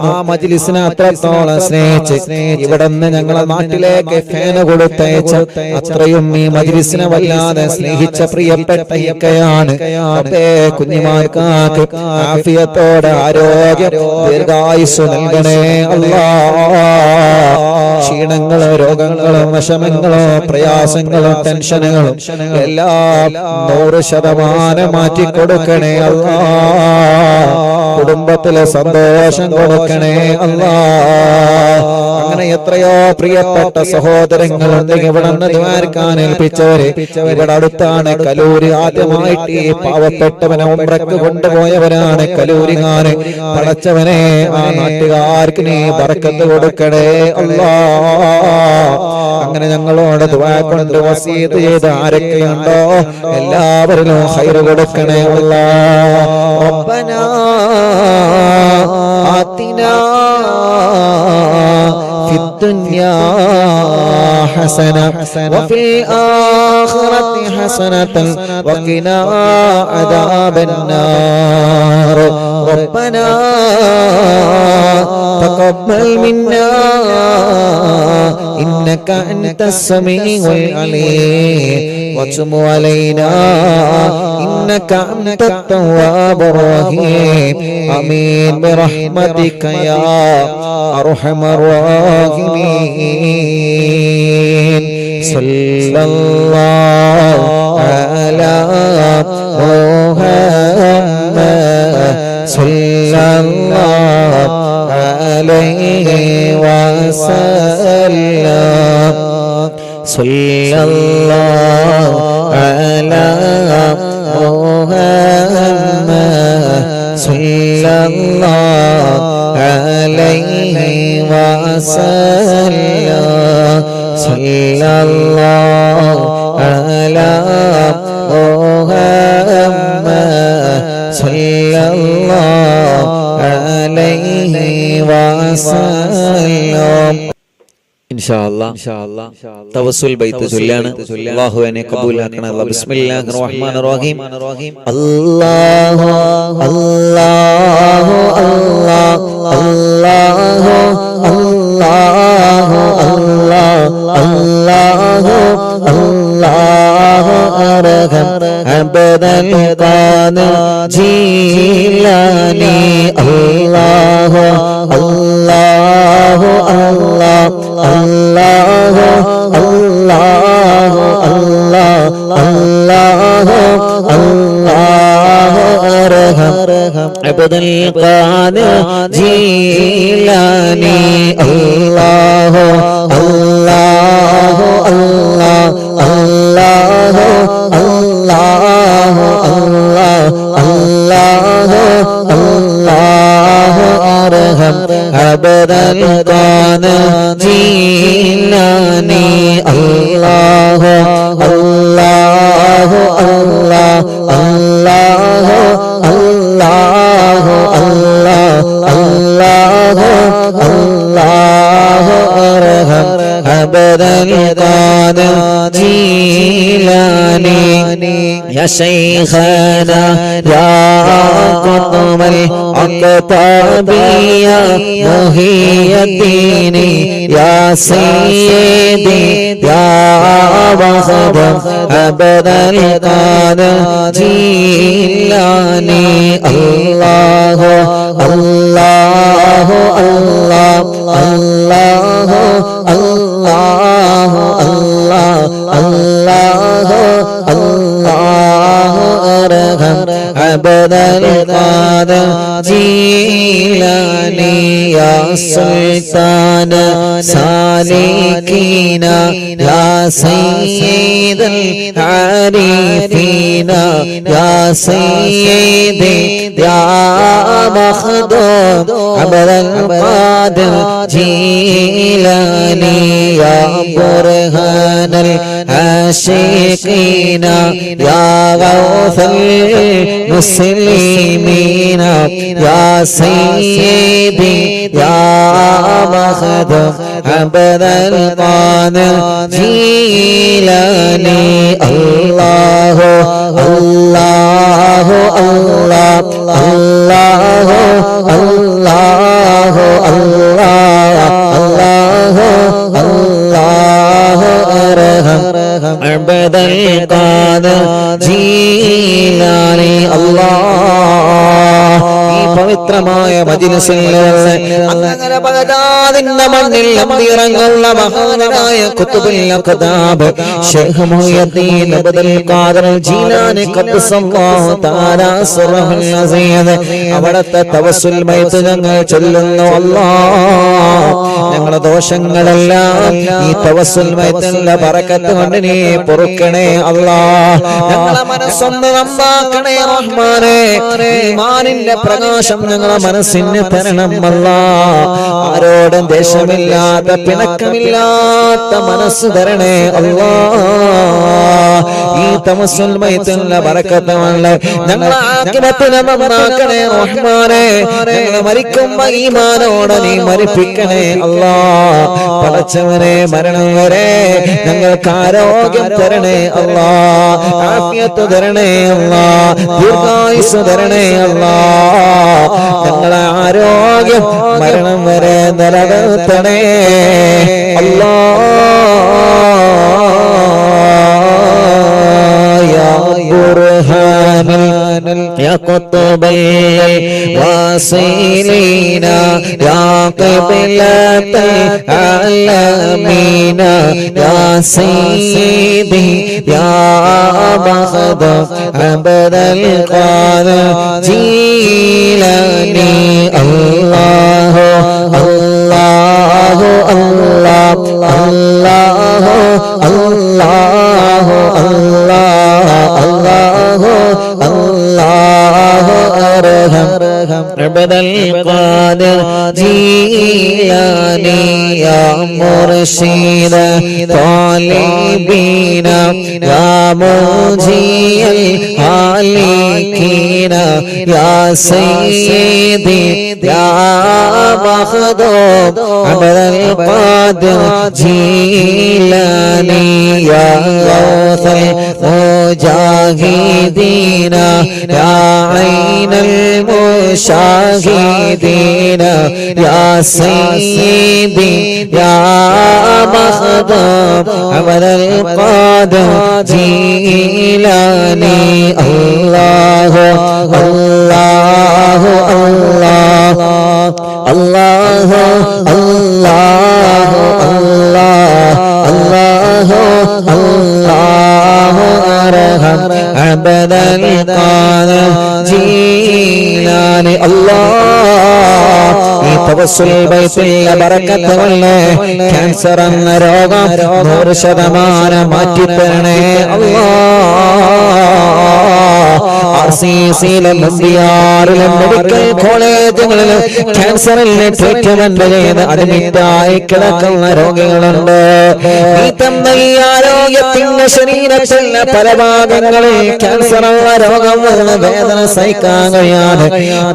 ആ മജ്ലിസിനെ അത്രത്തോളം സ്നേഹിച്ച് ഇവിടുന്ന് ഞങ്ങളെ നാട്ടിലേക്ക് ഫാന് കൊടുത്തയച്ച അത്രയും ഈ മജ്ലിസിനെ വല്ലാതെ സ്നേഹിച്ച പ്രിയപ്പെട്ട ഇക്കയാണ്. കുഞ്ഞിമാർക്കാക്ക് ആഫിയത്തോടെ ആരോഗ്യം ദീർഘായുസ് നൽകണേ അല്ലാ. ക്ഷീണങ്ങളോ രോഗങ്ങളോ വിഷമങ്ങളോ പ്രയാസങ്ങളോ ടെൻഷനുകളും എല്ലാം 100% മാറ്റിക്കൊടുക്കണേ അല്ലാ. കുടുംബത്തിലെ സന്തോഷം കൊടുക്കണേ അല്ലാ. അങ്ങനെ എത്രയോ പ്രിയപ്പെട്ട സഹോദരങ്ങളുണ്ട് ഇവിടെ നിന്ന് ദ്വാരക്കാൻ ഏൽപ്പിച്ചവരെ. ഇവിടെ അടുത്താണ് കലൂര്. ആദ്യമായിട്ട് ഈ പാവപ്പെട്ടവനെ ഉംറക്ക് കൊണ്ടുപോയവരാണ് കലൂരിങ്ങാന്. പടച്ചവനെ ആ നാട്ടുകാർക്ക് നീ ബർക്കത്ത് കൊടുക്കണേ അല്ലാഹ്. അങ്ങനെ ഞങ്ങളോട് ദുആ കൊണ്ട് വസീയത്ത് ചെയ്ത് ആരൊക്കെയുണ്ടോ എല്ലാവരിലും ഖൈർ കൊടുക്കണേ അല്ലാഹ്. റബ്ബനാ ആതിനാ ഫിദ് ദുനിയാ ഹസന വഫിൽ ആഖിറതി ഹസനതൻ വഖിനാ അദാബൻ നാർ. റബ്ബനാ തഖബ്ബൽ മിന്നാ إنك أنت السميع العليم وتب علينا إنك أنت التواب الرحيم آمين برحمتك يا أرحم الراحمين. صلى الله على محمد صلى الله عليه وسلم صلى الله على محمد صلى الله عليه وسلم صلى الله على محمد صلى الله عليه وسلم. തവസ്സുൽ ബൈത്ത് ചൊല്ലാണ്. അല്ലാഹു എന്നെ കബൂലാക്കണേ. ബിസ്മില്ലാഹിർ റഹ്മാനിർ റഹീം. അല്ലാഹു അല്ലാഹു അല്ലാഹു അല്ലാഹു അല്ലാഹു അല്ലാഹു അല്ലാഹു അർഹം അബദൽ ഖാദിർ ജീലാനി. അല്ലാഹു അല്ലാഹു അല്ലാഹു അല്ലാഹു അല്ലാഹു അല്ലാഹു അല്ലാഹു അർഹം അബ്ദുൽ ഖാദിർ ജീലാനി. അല്ലാഹു അല്ലാഹു അല്ലാഹു അല്ലാഹു അല്ലാഹു അല്ലാഹു അല്ലാഹു അർഹം അബ്ദുൽ ഖാദിർ ജീലാനി. അല്ലാഹു അല്ലാഹു അല്ലാഹു അല്ലാഹു അല്ലാഹു അല്ലാഹു അല്ലാഹു അർഹം അബ്ദുൽ ഖാദിർ ജീലാനി. യാ ശൈഖനാ യാ ഖുത്ബൽ അഖ്താബിയ മുഹിയദ്ദീനി യാ സയ്യിദി യാ വഹബ അബ്ദുൽ ഖാദിർ ജീലാനി. അല്ലാഹു അല്ലാഹു അല്ലാഹു അല്ലാഹു അല്ലാഹു അല്ലാഹു അല്ലാഹു അർഹം അബ്ദുൽ ഖാദിർ ജീലാനി. യാ സുൽത്താന സാലികീന യാ സയ്യിദൽ ആരിഫീന യാ സയ്യിദി യാ മഖ്ദൂം അബ്ദുൽ ഖാദിർ ജീലാനി. യാ ബുർഹാനൽ ആശിഖീന യാ ഗൗസൽ മുസ്ലിമീന യാ സയ്യിദി യാ മഖ്ദൂം അബ്ദുൽ ഖാദിർ ജീലാനി. അല്ലാഹു അല്ലാഹു അല്ലാഹു അല്ലാഹു അല്ലാഹു അല്ലാഹു അല്ലാഹു അർഹം അബ്ദുൽ ഖാദിർ ജീലാനി. അല്ലാഹ് ഈ പവിത്രമായ പവിത്രമായ മജ്‌ലിസിൽ അങ്ങനെ ബഗ്ദാദിന്റെ മണ്ണിൽ അന്തിയിറങ്ങുന്ന മഹാനായ ഖുത്ബുൽ അഖ്താബ് ശൈഖ് മുഹയ്യിദ്ദീൻ അബ്ദുൽ ഖാദിർ ജീലാനി ഖദ്ദസല്ലാഹു തആല സിർറുൽ അസീദ് അവിടത്തെ തവസ്സുൽ ബൈത്ത് ഞങ്ങൾ ചൊല്ലുന്നു. അല്ലാഹ് ഞങ്ങളുടെ ദോഷങ്ങളെല്ലാം ഈ തവസ്സുൽ ബൈത്തിന്റെ ബറക്കത്ത് കൊണ്ട് നീ പൊറുക്കണേ അല്ലാഹ്. ഞങ്ങളുടെ മനസ്സൊന്ന് നന്നാക്കണേ റഹ്മാനേ. ഈമാനിന്റെ പ്രകാശം ഞങ്ങളുടെ മനസ്സിന് തരണം അല്ലാഹ്. ആരോടും ദേഷ്യമില്ലാത്ത പിണക്കമില്ലാത്ത മനസ്സ് തരണേ അല്ലാഹ്. ഈ തവസ്സുൽ ബൈത്തിന്റെ ബറക്കത്ത് കൊണ്ട് ഞങ്ങളുടെ ആഖിറത്തിനെ നന്നാക്കണേ റഹ്മാനേ. ഞങ്ങൾ മരിക്കുമ്പോ ഈമാനോടെ നീ മരിപ്പിക്കണേ അല്ലാഹ്. പടച്ചവനെ മരണം വരെ ഞങ്ങൾക്ക് ആരോഗ്യം തരണേ അല്ലാഹ്. ആഫിയത്ത് തരണേ അല്ലാഹ്. ദീർഘായുസ്സ് തരണേ അല്ലാഹ്. ഞങ്ങളെ ആരോഗ്യം മരണം വരെ നിലനിർത്തണേ അല്ലാഹ്. യാ ബുർഹാനൽ യാ ഖുത്ബൽ വാസിലീന യാ ഖിബ്ലത്തൽ ആലമീന യാ സയ്യിദി യാ ബഗ്ദാദ് അബ്ദുൽ ഖാദിർ ജീലാനി അല്ലാഹു അല്ലാഹു അല്ലാഹു അല്ലാഹു അല്ലാഹു അല്ലാഹു അല്ലാഹു അർഹം അബ്ദുൽ ഖാദിർ ജീലാനി യാ മുർശിദ ത്വാലിബീന യാ മുജിയൽ ഹാലികീന യാ സയ്യിദി യാ മഖ്ദൂം അബ്ദുൽ ഖാദിർ ജീലാനി യാ ഗൗസൽ മുജാഹിദീന യാ ഐനൽ മുശാഹിദീന യാ സയ്യിദി യാ മഖ്ദൂം അബ്ദുൽ ഖാദിർ ജീലാനി അല്ലാഹു അല്ലാഹു അല്ലാഹു അല്ലാഹു അല്ലാഹു അല്ലാഹു അല്ലാഹു അർഹം അബ്ദുൽ ഖാദിർ ജീലാനി അല്ലാഹ്. ഈ തവസ്സുൽ ബൈത്തിന്റെ ബറക്കത്ത് കൊണ്ട് ക്യാൻസർ എന്ന രോഗം 100% മാറ്റിത്തരണേ അല്ലാഹ്. RCCയിലും MBRയിലും മെഡിക്കൽ കോളേജുകളിലും ക്യാൻസറിന് ട്രീറ്റ്മെന്റ് ചെയ്ത് അഡ്മിറ്റായി കിടക്കുന്ന രോഗികളുണ്ട്. ഈ തന്ന ഈ ആരോഗ്യത്തിന്റെ ശരീരത്തിന്റെ പല ഭാഗങ്ങളിൽ ക്യാൻസർ എന്ന രോഗം വന്ന വേദന സഹിക്കാൻ കഴിയാതെ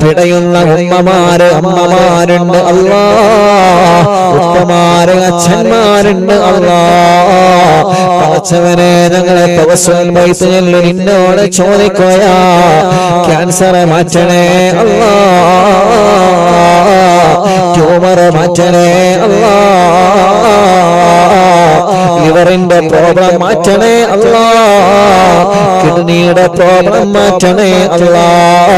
പിടയുന്ന ഉമ്മമാര് അമ്മമാരുണ്ട് അല്ലാഹ്. ഉപ്പമാര് അച്ഛന്മാരുണ്ട് അല്ലാഹ്. പടച്ചവനെ ഞങ്ങളെ തവസ്സുൽ ബൈത്തിൽ നിന്നോട് ചോദിക്കുകയാ, ക്യാൻസർ മാറ്റണേ അല്ലാഹ്. ട്യൂമർ മാറ്റണേ അല്ലാഹ്. ലിവറിന്റെ പ്രോബ്ലം മാറ്റണേ അല്ലാഹ്. കിഡ്നിയുടെ പ്രോബ്ലം മാറ്റണേ അല്ലാഹ്.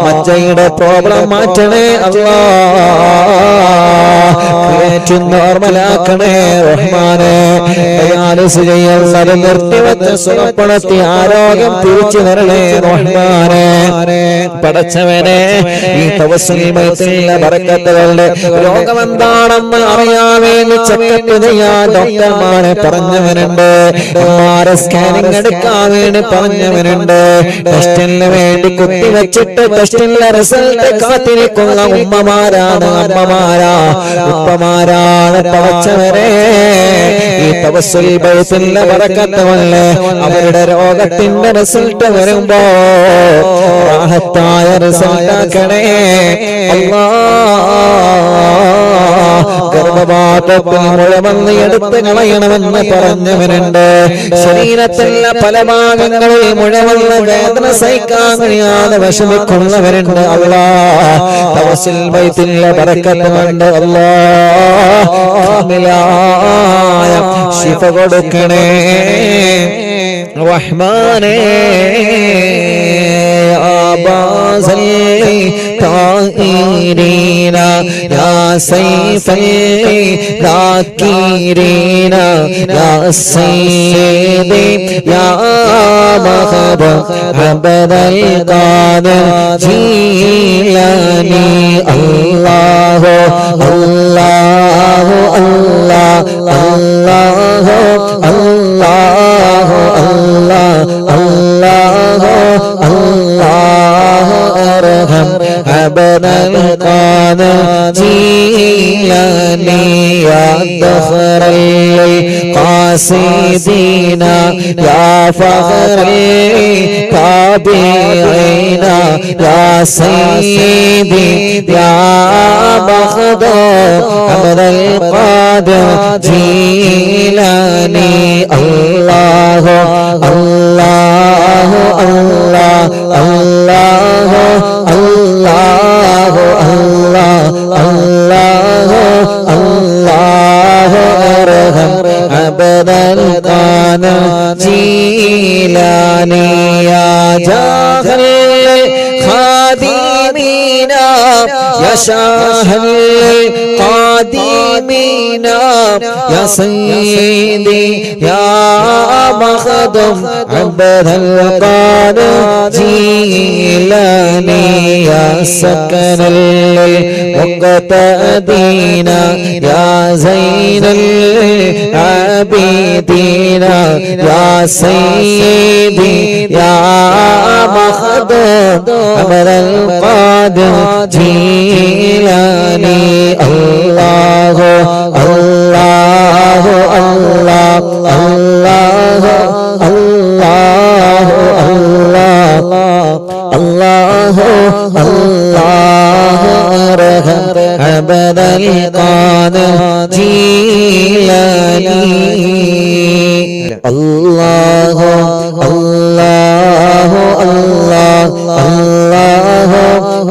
മജ്ജയുടെ പ്രോബ്ലം മാറ്റണേ അല്ലാഹ്. ക്രിയേറ്റിൻ നോർമലാക്കണേ റഹ്മാനേ. ഡയാലിസിസ് ചെയ്യുന്നത് നിർത്തിവെച്ച് സുഖപ്പെടുത്തി ആരോഗ്യം തിരിച്ചു തരണേ റഹ്മാനേ. പടച്ചവനെ ഈ തവസ്സുൽ ബൈത്തിന്റെ ബറക്കത്തുകളുടെ രോഗമെന്താണെന്ന് അറിയാൻ വേണ്ടി ചെക്കപ്പ് ചെയ്യാൻ ഡോക്ടർമാരെ പറഞ്ഞവനുണ്ട്. സ്കാനിങ് എടുക്കാൻ വേണ്ടി പറഞ്ഞവനുണ്ട്. ടെസ്റ്റിന് വേണ്ടി കുത്തിവെച്ചിട്ട് ടെസ്റ്റിന്റെ റിസൾട്ട് കാത്തിരിക്കുന്ന ഉമ്മമാരാണ് അമ്മമാരാ ഉപ്പമാരാണ്. പടച്ചവനെ ഈ തവസ്സുൽ ബൈത്തിന്റെ ബറക്കത്ത് കൊണ്ട് അവരുടെ രോഗത്തിന്റെ റിസൾട്ട് വരുമ്പോ റാഹത്തായ റിസൾട്ട് ആക്കണേ അല്ലാഹ്. ഗർഭപാത്രത്തിൽ മുഴമന്ന് എടുത്ത് കളയണമെന്ന് പറഞ്ഞവനുണ്ട്. ശരീരത്തിലെ പല ഭാഗങ്ങളിൽ മുഴമന്ന് വേദന സഹിക്കാൻ കഴിയാതെ വിഷമിക്കുന്നവരുണ്ട് അല്ലാഹ്. തവസ്സുൽ ബൈത്തിന്റെ ബറക്കത്ത് കൊണ്ട് അല്ലാഹ് കാമിലായ ശിഫ കൊടുക്കണേ റഹ്മാനേ باز الطائرين يا سيف الذاكرين يا سيدي يا مخدوم عبد القادر جيلاني الله الله الله الله الله الله الله الله ارحم عبد القادر جيلاني يا دخر القاصدين يا فخر التابعين يا سيدي يا مخدوم عبد القادر جيلاني الله الله الله الله الله الله الله الله ارحم عبد القادر جيلاني يا جاهل الخادمين يا شاه القادمين يا سيدي يا مخدوم عبد القادر جيلاني يا سكن المقتدين يا زين العابدين يا سيدي يا مخدوم عبد القادر جيلاني الله الله الله الله الله الله الله ارحم عبد القادر جيلاني الله الله الله الله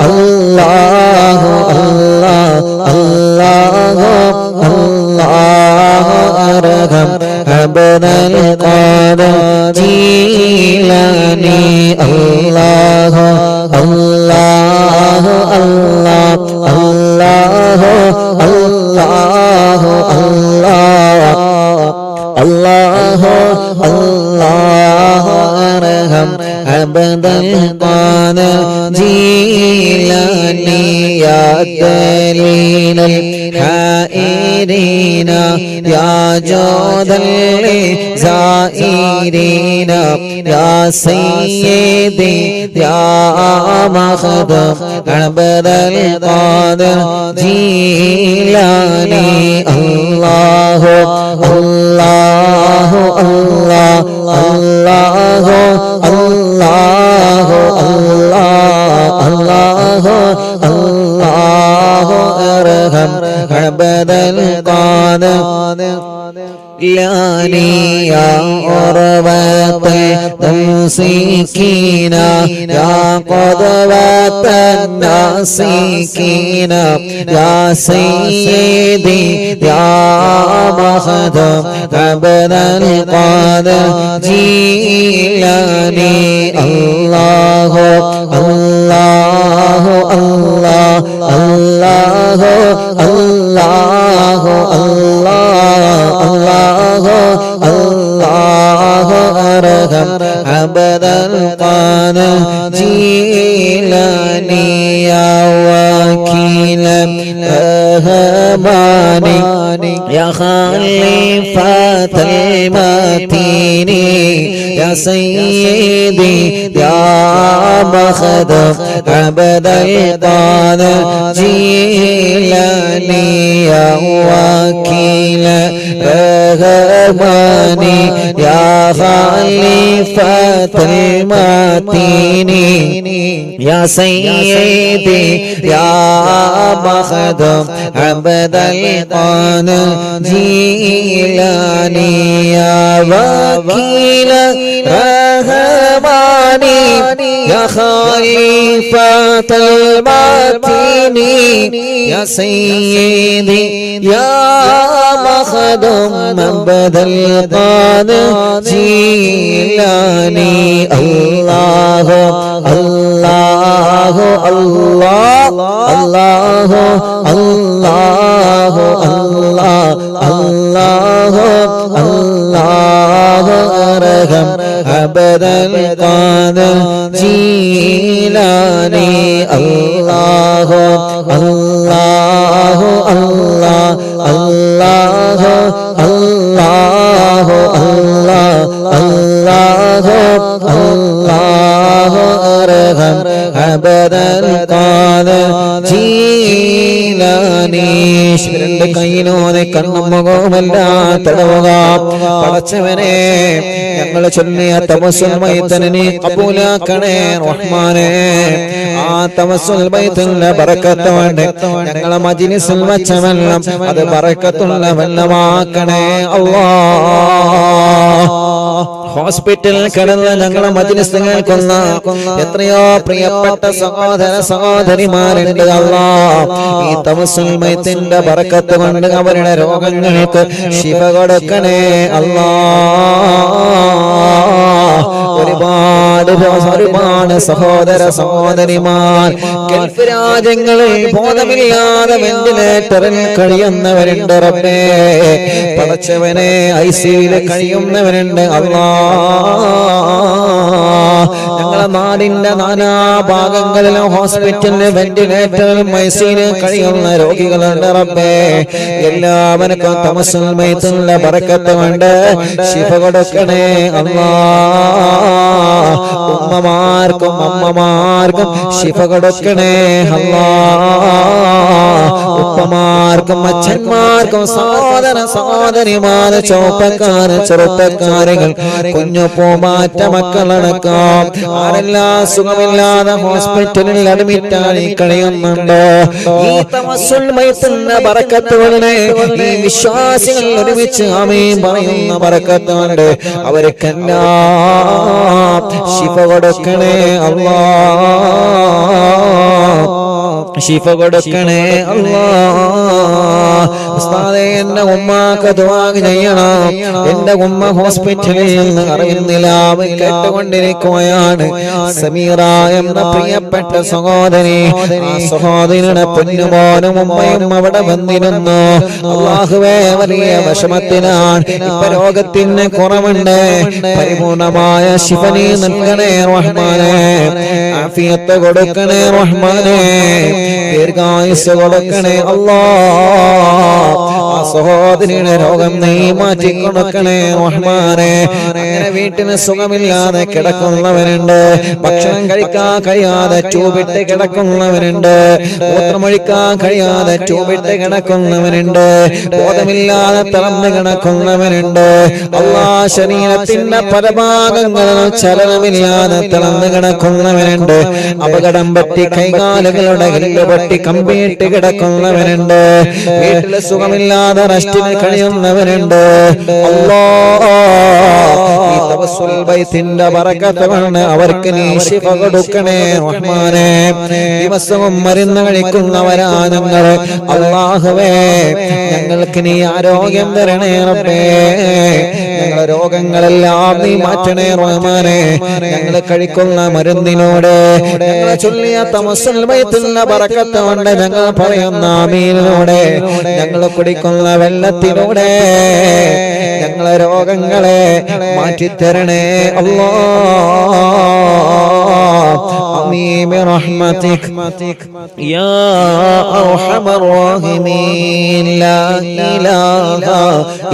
الله الله الله ارحم عبد القادر جيلاني الله الله الله الله الله الله الله ارحم عبد القادر جيلاني يا دليل الحائرين يا جود الزائرين يا سيدي يا مخدوم عبد القادر جيلاني الله الله الله الله الله الله الله ارحم عبد القادر جيلاني يا عروة الممسكين يا قدوة الناسكين يا سيدي يا مخدوم عبد القادر جيلاني الله الله الله الله الله الله الله ارحم عبد القادر جيلاني يا وكيل الرحمن يا خليفة المتين يا سيدي يا مخدوم عبد القادر جيلاني يا وكيل الرحمن يا خليفة المتين يا سيدي يا مخدوم عبد القادر جيلاني يا وكيل الرحمن يا خليفة المتين يا سيدي يا مخدوم عبد القادر جيلاني الله الله അർഹം അബദൽ ഖാദിർ ജീലാനി അല്ലാഹു അല്ലാഹു അല്ലാഹു അല്ലാഹു അല്ലാഹു അല്ലാഹു അല്ലാഹു അർഹം അബദൽ ഖാദിർ ജീലാനി. രണ്ട് കൈയിനോനെ കണ്ണും മുഖവുമല്ല തടവുക. പടച്ചവനെ, ഞങ്ങൾ ചൊല്ലിയ തവസ്സുൽ ബൈത്തിനെ ഖബൂലാക്കണേ റഹ്മാനേ. ആ തവസ്സുൽ ബൈത്തിന്റെ ബറക്കത്ത് കൊണ്ട് ഞങ്ങളെ മജ്ലിസിൽ വച്ച വെള്ളം അത് ബറക്കത്തുള്ള വെള്ളമാക്കണേ അല്ലാഹ്. ഹോസ്പിറ്റലിൽ കിടന്ന് ഞങ്ങളെ മജ്ലിസ് കേൾക്കുന്ന എത്രയോ പ്രിയപ്പെട്ട സഹോദര സഹോദരിമാരുണ്ട് അല്ലാഹ്. ഈ തവസ്സുൽ ബൈത്തിന്റെ ബറക്കത്ത് കൊണ്ട് അവരുടെ രോഗങ്ങൾക്ക് ശിഫ കൊടുക്കണേ അല്ലാഹ്. ഒരുപാട് സഹോദര സഹോദരിമാർ ഗൾഫ് രാജ്യങ്ങളിൽ ബോധമില്ലാതെ വെന്റിലേറ്ററിൽ കഴിയുന്നവരുണ്ട് റബ്ബേ. പടച്ചവനെ, ഐസിയുവിൽ കഴിയുന്നവരുണ്ട് അല്ലാഹ്. ഞങ്ങളെ നാടിന്റെ നാനാഭാഗങ്ങളിലും ഹോസ്പിറ്റലിൽ വെന്റിലേറ്ററിൽ ഐസിയുവിൽ കഴിയുന്ന രോഗികളുണ്ട് റബ്ബേ. എല്ലാവർക്കും തവസ്സുൽ ബൈത്തിന്റെ ബറക്കത്ത് കൊണ്ട് ശിഫ കൊടുക്കണേ അല്ലാഹ്. ഉമ്മമാർക്കും അമ്മമാർക്കും ശിഫ കൊടുക്കണേ അല്ലാഹ്. ഉപ്പമാർക്കും അച്ഛന്മാർക്കും സഹോദര സഹോദരിമാര് ചെറുപ്പക്കാര് ചെറുപ്പക്കാരികൾ കുഞ്ഞു പൂമാറ്റ മക്കളടക്കം ആരെല്ലാം സുഖമില്ലാതെ ഹോസ്പിറ്റലിൽ അഡ്മിറ്റായി കഴിയുന്നുണ്ട്. ഈ തവസ്സുൽ ബൈത്തിന്റെ ബറക്കത്ത് കൊണ്ട് ഈ വിശ്വാസികൾ ഒരുമിച്ച് ആമീൻ പറയുന്ന ബറക്കത്ത് കൊണ്ട് അവർക്കെല്ലാം ശിഫ കൊടുക്കണേ അല്ലാഹ്. ശിഫ കൊടുക്കണേ അല്ലാഹ്. ഉസ്താദേ, എന്റെ ഉമ്മാക്ക് ദുആ ചെയ്യണം. എന്റെ ഉമ്മ ഹോസ്പിറ്റലിൽ നിന്ന് അറിയുന്നില്ലാവ് കേട്ടുകൊണ്ടിരിക്കുകയാണ്. സമീറ എന്ന പ്രിയപ്പെട്ട സഹോദരി, ആ സഹോദരിയുടെ പൊന്നുമോനും ഉമ്മയും അവിടെ വന്നിരുന്നു. അല്ലാഹുവേ, വലിയ വിഷമത്തിലാണ്. ഇപ്പൊ രോഗത്തിന് കുറവുണ്ട്. പരിപൂർണമായ ശിഫ നീ നൽകണേ റഹ്മാനേ. ആഫിയത്ത് കൊടുക്കണേ റഹ്മാനേ. ദീർഘായുസ്സ് കൊടുക്കണേ അല്ലാഹ്. ആ സഹോദരിയുടെ രോഗം നീ മാറ്റി കൊടുക്കണേ റഹ്മാനേ. അങ്ങനെ വീട്ടിന് സുഖമില്ലാതെ കിടക്കുന്നവരുണ്ട്. ഭക്ഷണം കഴിക്കാൻ കഴിയാതെ ട്യൂബിട്ട് കിടക്കുന്നവരുണ്ട്. മൂത്രമൊഴിക്കാൻ കഴിയാതെ ട്യൂബിട്ട് കിടക്കുന്നവരുണ്ട്. ബോധമില്ലാതെ തളർന്ന് കിടക്കുന്നവരുണ്ട്. അല്ലാഹ്, ശരീരത്തിന്റെ പല ഭാഗങ്ങളും ചലനമില്ലാതെ തളർന്ന് കിടക്കുന്നവരുണ്ട്. അപകടം പറ്റി കൈകാലുകളുടെ എല്ല് പൊട്ടി കമ്പിയിട്ട് കിടക്കുന്നവരുണ്ട്. വീട്ടിൽ സുഖമില്ലാതെ റെസ്റ്റിന് കഴിയുന്നവരുണ്ട്. അല്ലാഹ്, ഈ തവസ്സുൽ ബൈത്തിന്റെ ബറക്കത്ത് കൊണ്ട് അവർക്ക് നീ ശിഫ കൊടുക്കണേ റഹ്മാനേ. ദിവസവും മരുന്ന് കഴിക്കുന്നവരാ ഞങ്ങൾ. അല്ലാഹുവേ, ഞങ്ങൾക്ക് നീ ആരോഗ്യം തരണേ റബ്ബേ. ഞങ്ങളുടെ രോഗങ്ങളെല്ലാം നീ മാറ്റണേ റഹ്മാനേ. ഞങ്ങൾ കഴിക്കുന്ന മരുന്നിനോട്, ഞങ്ങൾ ചൊല്ലിയ തവസ്സുൽ ബൈത്തിന്റെ ബറക്കത്ത് കൊണ്ട്, ഞങ്ങൾ പറയുന്ന ആമീനിലൂടെ, ഞങ്ങൾ കുടിക്കുന്ന വെള്ളത്തിലൂടെ ഞങ്ങളെ രോഗങ്ങളെ മാറ്റിത്തരണേ അല്ലാഹ്. ആമീൻ ബിറഹ്മതിക് യാ അർഹമർ റഹീമീൻ. ലാ ഇലാഹ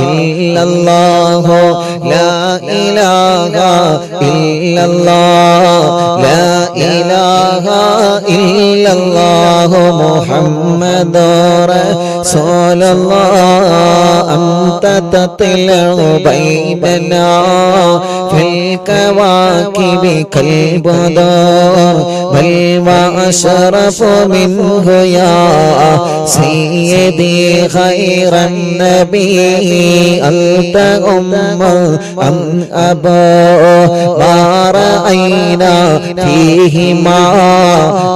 ഇല്ലല്ലാഹു ലാ ഇലാഹ ഇല്ലല്ലാഹ് ലാ ഇലാഹ ഇല്ലല്ലാഹു മുഹമ്മദുർ റസൂലുള്ളാഹ്. അൻത തത്ലഉ ബൈനനാ ഫിൽ കവാകിബി കൽബദർ ബൽ വഅശറഫു മിൻഹു യാ സയ്യിദി ഖൈറൻ നബി. അൻത ഉമ്മ അം അബൂ മാ റഅയ്നാ ഫീഹിമാ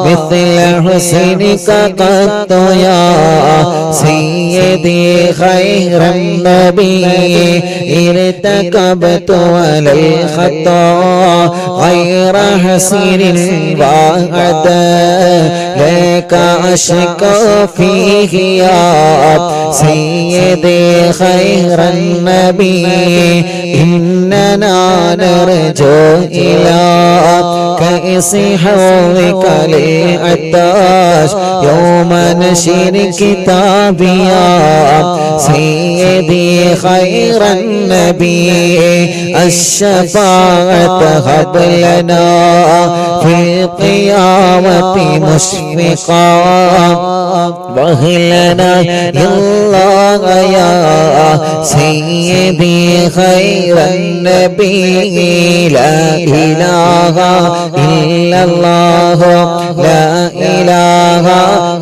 മിസ്ല ഹുസ്നിക ഖത്തു യാ സയ്യിദി ഖൈറൻ النبي ارتكبت على الخطا غير حسير وعد لك أشكى فيه يا سيدي خير النبي إننا نرجو إلى كأس حوضك للعطاش يوم نشر كتابي يا سيدي خير النبي الشفاعة هب لنا في القيامة مشفقا وهلنا الله يا سيدي خير النبي لا إله إلا الله لا إله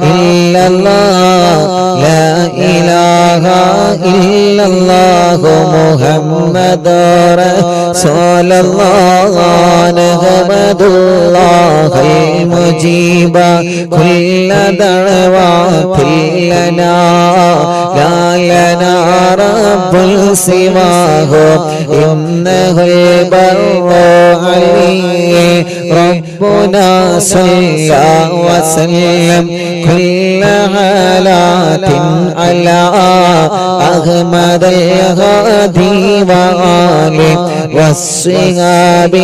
إلا الله لا إله إلا الله محمد رسول الله نحمد الله المجيب كل دعوات لنا لا لنا رب سواه إنه البر علي ربنا صلى وسلم كل حالات على أحمد الهادي وآله والصحاب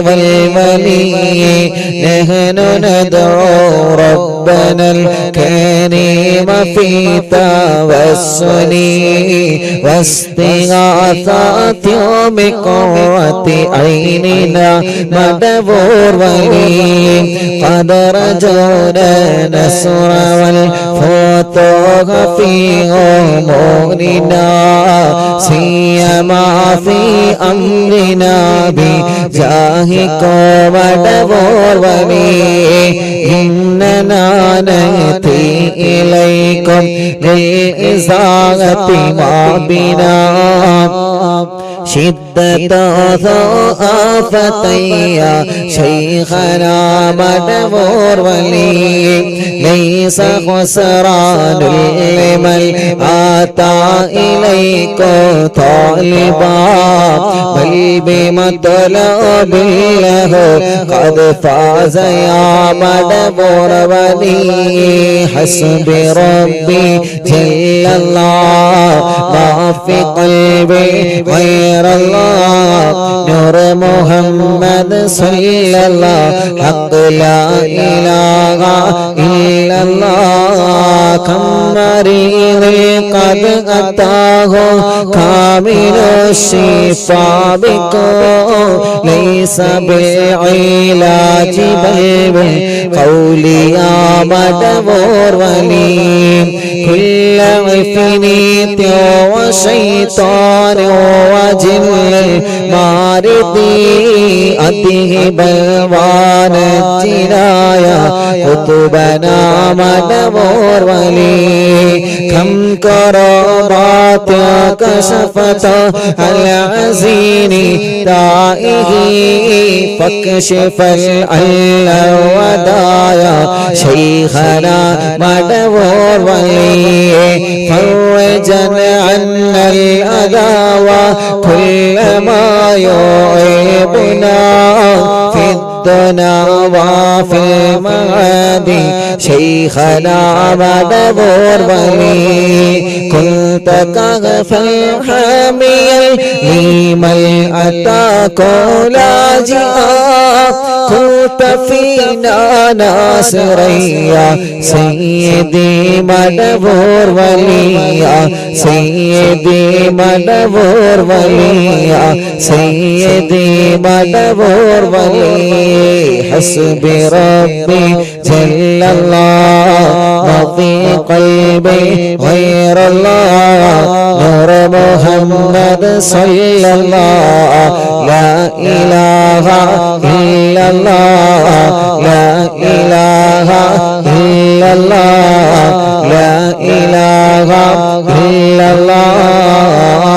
والولي نحن ندعو ربنا الكريم في توسل واستغاثات بقرة عيننا مدبور ولي قد رجونا نصر والفتوح في أمورنا سيما في أمرنا بجاهك مدبور ولي إننا نأتي إليكم للإزاغة ما بنا شدة آفتي شيخنا مدبور ولي ليس خسران لمن آتى إليك طالبا بل بمطلب له قد فاز يا مدبور ولي حسب ربي جل الله ما في قلبي غير الله نور محمد صلى الله حق لا إله إلا الله كم مريض قد أتاه كامل الشفاء بكم ليس بالعلاج بل بالقول يا مدبور ولي كل عفريت وشيطان وجن ماردي أته بلوان الجنايا قطبنا مدبور ولي كم كرامات كشفت العزين دائه فاكشف الودايا شيخنا مدبور ولي فرجا عنا الأذى وكل ما يعيبنا في الدنا وفي المعاد شيخنا مدبور ولي كنت كغفا حاميا لمن أتاك لاجئا كنت فينا ناصريا سيدي مدبور وليا سيدي مدبور وليا سيدي مدبور ولي حسبي ربي جل الله ما في قلبي غير الله نور محمد صلى الله لا إله إلا الله لا إله إلا الله لا إله إلا الله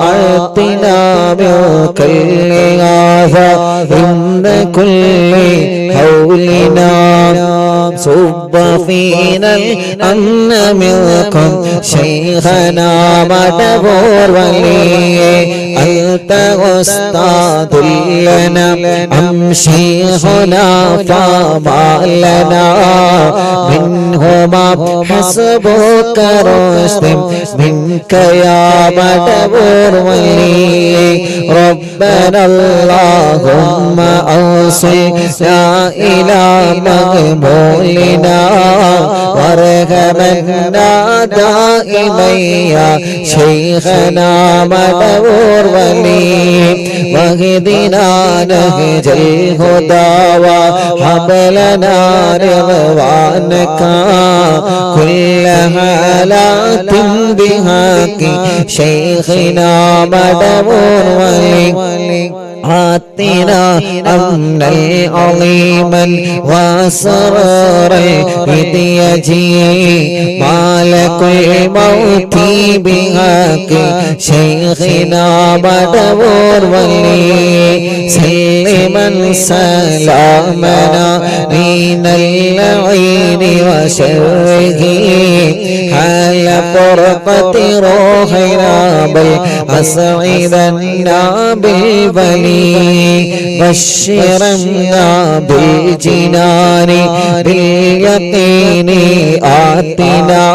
أعطنا من كل هذا إن كل حولنا صب فينا الأمن منكم شيخنا مدبور ولي أنت أستاذ لنا أم شيخنا فما لنا منهما حسبك رشد منك يا مدبور ولي ربنا اللهم أوصلنا إلى مقبولنا وارحمنا دائما يا شيخنا مدبور ولي واهدنا نهج الهدى وهب لنا رضوانك كل حالات بحق شيخنا مدبور ولي آتنا أمنا عظيما وسرورا بديجي مالك الموت بحق شيخنا مدبور ولي سلما سلامنا من اللعين وشره حال فرقة روحنا بل أسعدنا بالبلي بشرنا بالجنان باليقين آتنا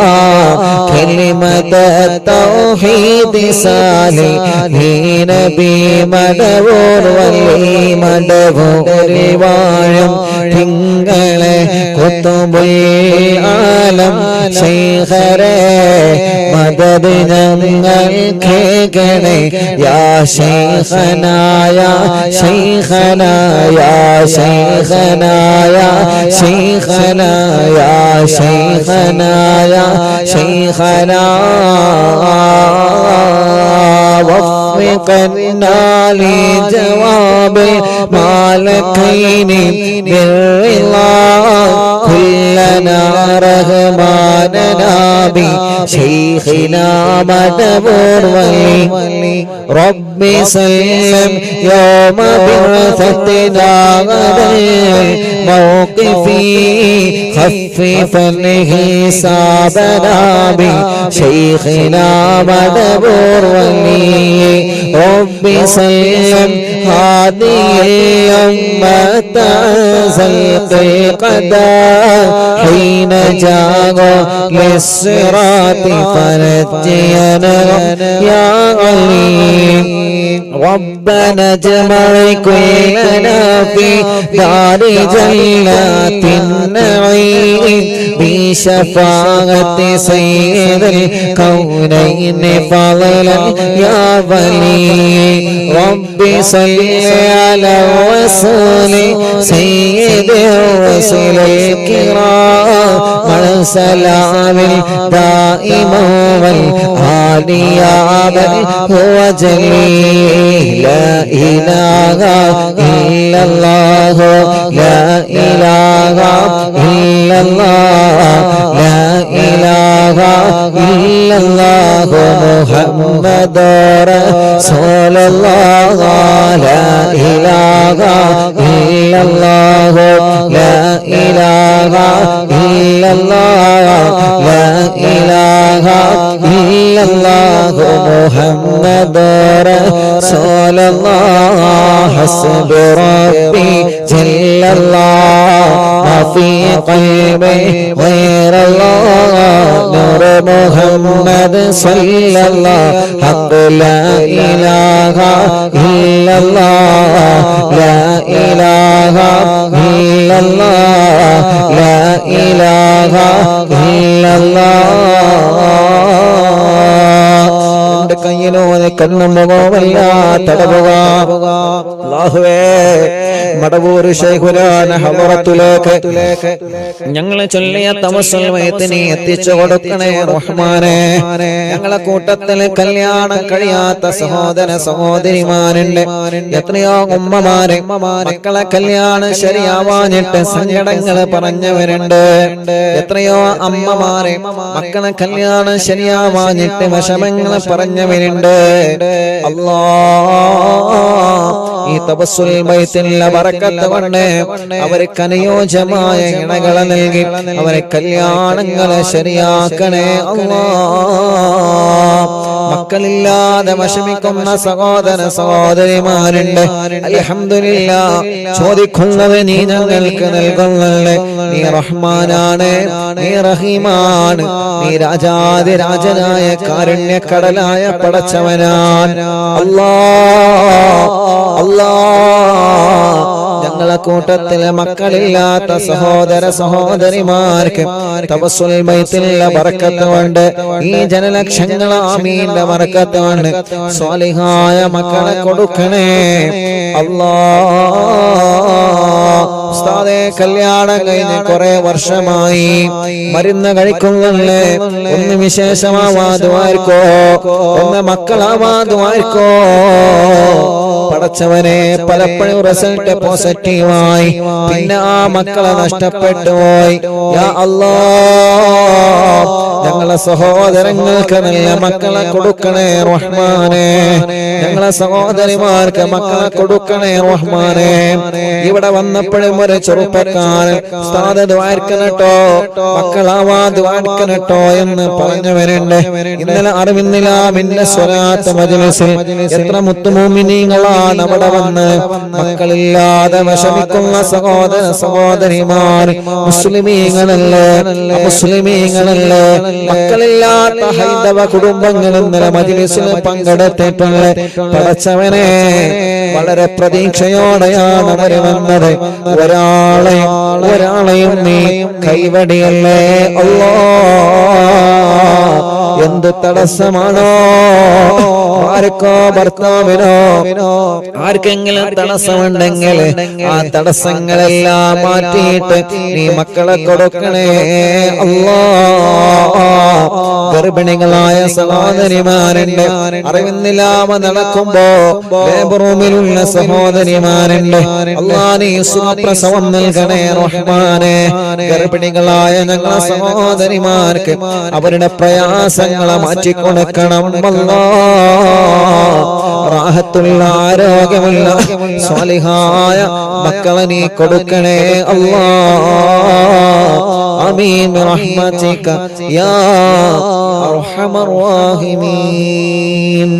كلمة التوحيد صالحين بمدبور ولي مدبور വാഴും തിങ്കളെ കുത്തുബുൽ ആലം ശൈഖരെ മദദ് ഞങ്ങൾ കേൾക്കണേ യാ ശൈഖനാ യാ ശൈഖനാ യാ ശൈഖനാ യാ ശൈഖനാ യാ ശൈഖനാ യാ ശൈഖനാ وفقنا لجواب المالكين بالرضا كلنا رحماننا بشيخنا مدبور ولي رب سلم يوم بعثتنا غدا الموقف خففا حسابنا بشيخنا مدبور ولي رب سلم هذه الأمة زلق القدر حين جاءوا للصراط فنجينا يا عليم ربنا اجمع كلنا في دار جنات النعيم بشفاعة سيد الكونين فضلا يا ولي رب صل على الرسول سيد الرسل الكرام مع سلام دائم والآل يا من هو جليل لا إله إلا الله لا إله إلا الله لا إله إلا الله محمد رسول الله لا إله إلا الله لا إله إلا الله لا إله إلا الله محمد رسول الله حسب ربي جل الله ما في قلبي غير الله نور محمد صلى الله حق لا إله إلا الله لا إله إلا الله لا إله إلا الله കയ്യിലൂടെ കണ്ണും മുഖവുമല്ല തടവുക അല്ലാഹുവേ മടവൂർ ശൈഖുനാന ഹളറത്തിലേക്ക് ഞങ്ങളെ ചൊല്ലിയ തവസ്സുൽ വയത്തിനെ എത്തിച്ചു കൊടുക്കണേ റഹ്മാനേ ഞങ്ങളെ കൂട്ടത്തിൽ കല്യാണം കഴിയാത്ത സഹോദര സഹോദരിമാരുണ്ട് എത്രയോ ഉമ്മമാരെ മക്കളെ കല്യാണം ശരിയാവാഞ്ഞിട്ട് സങ്കടങ്ങൾ പറഞ്ഞവരുണ്ട് എത്രയോ അമ്മമാരെ മക്കളെ കല്യാണം ശരിയാവാഞ്ഞിട്ട് വിഷമങ്ങൾ പറഞ്ഞവരുണ്ട് ഈ തവസ്സുൽ ബൈത്തിലെ ബറക്കത്ത് കൊണ്ട് അവർക്ക് അനുയോജ്യമായ ഇണകളെ നൽകി അവരെ കല്യാണങ്ങളെ ശരിയാക്കണേ അല്ലാഹ്. മക്കളില്ലാതെ വിഷമിക്കുന്ന സഹോദര സഹോദരിമാരുണ്ട്. അൽഹംദുലില്ലാഹ് ചോദിക്കുന്നത് നീ ഞങ്ങൾക്ക് നൽകുന്നല്ലേ. നീ റഹ്മാനാണ്, നീ റഹീമാണ്, നീ രാജാതിരാജനായ കാരുണ്യക്കടലായ പടച്ചവനാണ്. ഞങ്ങളെ കൂട്ടത്തിലെ മക്കളില്ലാത്ത സഹോദര സഹോദരിമാർക്ക് തവസ്സുൽ ബൈത്തിലെ ബറക്കത്ത് കൊണ്ട് ഈ ജനലക്ഷങ്ങൾ ആമീന്റെ ബറക്കത്ത് കൊണ്ട് സ്വാലിഹായ മക്കളെ കൊടുക്കണേ അല്ലാഹ്. ഉസ്താദേ, കല്യാണം കഴിഞ്ഞ് കുറെ വർഷമായി, മരുന്ന് കഴിക്കുന്നല്ലേ, ഒന്ന് വിശേഷമാവാതുമാർക്കോ, ഒന്ന് മക്കളാവാതുമാർക്കോ. പടച്ചവനെ, പലപ്പോഴും റിസൾട്ട് പോസിറ്റീവായി, പിന്നെ ആ മക്കളെ നഷ്ടപ്പെട്ടു പോയി. യാ അല്ലാഹ്, ഞങ്ങളെ സഹോദരങ്ങൾക്ക് നല്ല മക്കളെ കൊടുക്കണേ റഹ്മാനേ. ഞങ്ങളെ സഹോദരിമാർക്ക് മക്കളെ കൊടുക്കണേ റഹ്മാനേ. ഇവിടെ വന്നപ്പോഴും ഒരു ചെറുപ്പക്കാരൻ ഉസ്താദ് ദുആർക്കനട്ടോ, മക്കളാവാ ദുആർക്കനട്ടോ എന്ന് പറഞ്ഞവരുണ്ട്. ഇന്നലെ അറിവിന്നിലാമിന്റെ സ്വലാത്ത് മജ്ലിസിൽ എത്ര മുത്തുമൂമിനീങ്ങളാണ് അവിടെ വന്ന് മക്കളില്ലാതെ വിഷമിക്കുന്ന സഹോദര സഹോദരിമാർ, മുസ്ലിമീങ്ങളല്ലേ മുസ്ലിമീങ്ങളല്ലേ, മക്കളില്ലാത്ത ഹൈന്ദവ കുടുംബങ്ങൾ ഇന്നലെ മജ്ലിസിൽ പങ്കെടുത്തിട്ടുള്ള പടച്ചവനെ, വളരെ പ്രതീക്ഷയോടെയാണ് അവർ വന്നത്. ഒരാളെയും നീ കൈവടിയല്ലേ അല്ലാഹ്. എന്ത് തടസ്സമാണോ ആർക്കോ ഭർത്താവിനോ ആർക്കെങ്കിലും തടസ്സമുണ്ടെങ്കിൽ ആ തടസ്സങ്ങളെല്ലാം മാറ്റിയിട്ട് നീ മക്കളെ കൊടുക്കണേ അല്ലാഹ്. ഗർഭിണികളായ സഹോദരിമാരുണ്ട്, അറിവിന്നില്ലാമ നടക്കുമ്പോ ലേബർ റൂമിലുള്ള സഹോദരിമാരുണ്ട്. അല്ലാഹ് നീ സുഖപ്രസവം നൽകണേ റഹ്മാനേ. ഗർഭിണികളായ ഞങ്ങളെ സഹോദരിമാർക്ക് അവരുടെ പ്രയാസങ്ങളെ മാറ്റിക്കൊടുക്കണം അല്ലാഹ്. റാഹത്തുള്ള ആരോഗ്യമുള്ള സ്വാലിഹായ മക്കളെ നീ കൊടുക്കണേ അല്ലാഹ്. ആമീൻ ബിറഹ്മതിക യാ അർഹമർ റഹീമീൻ.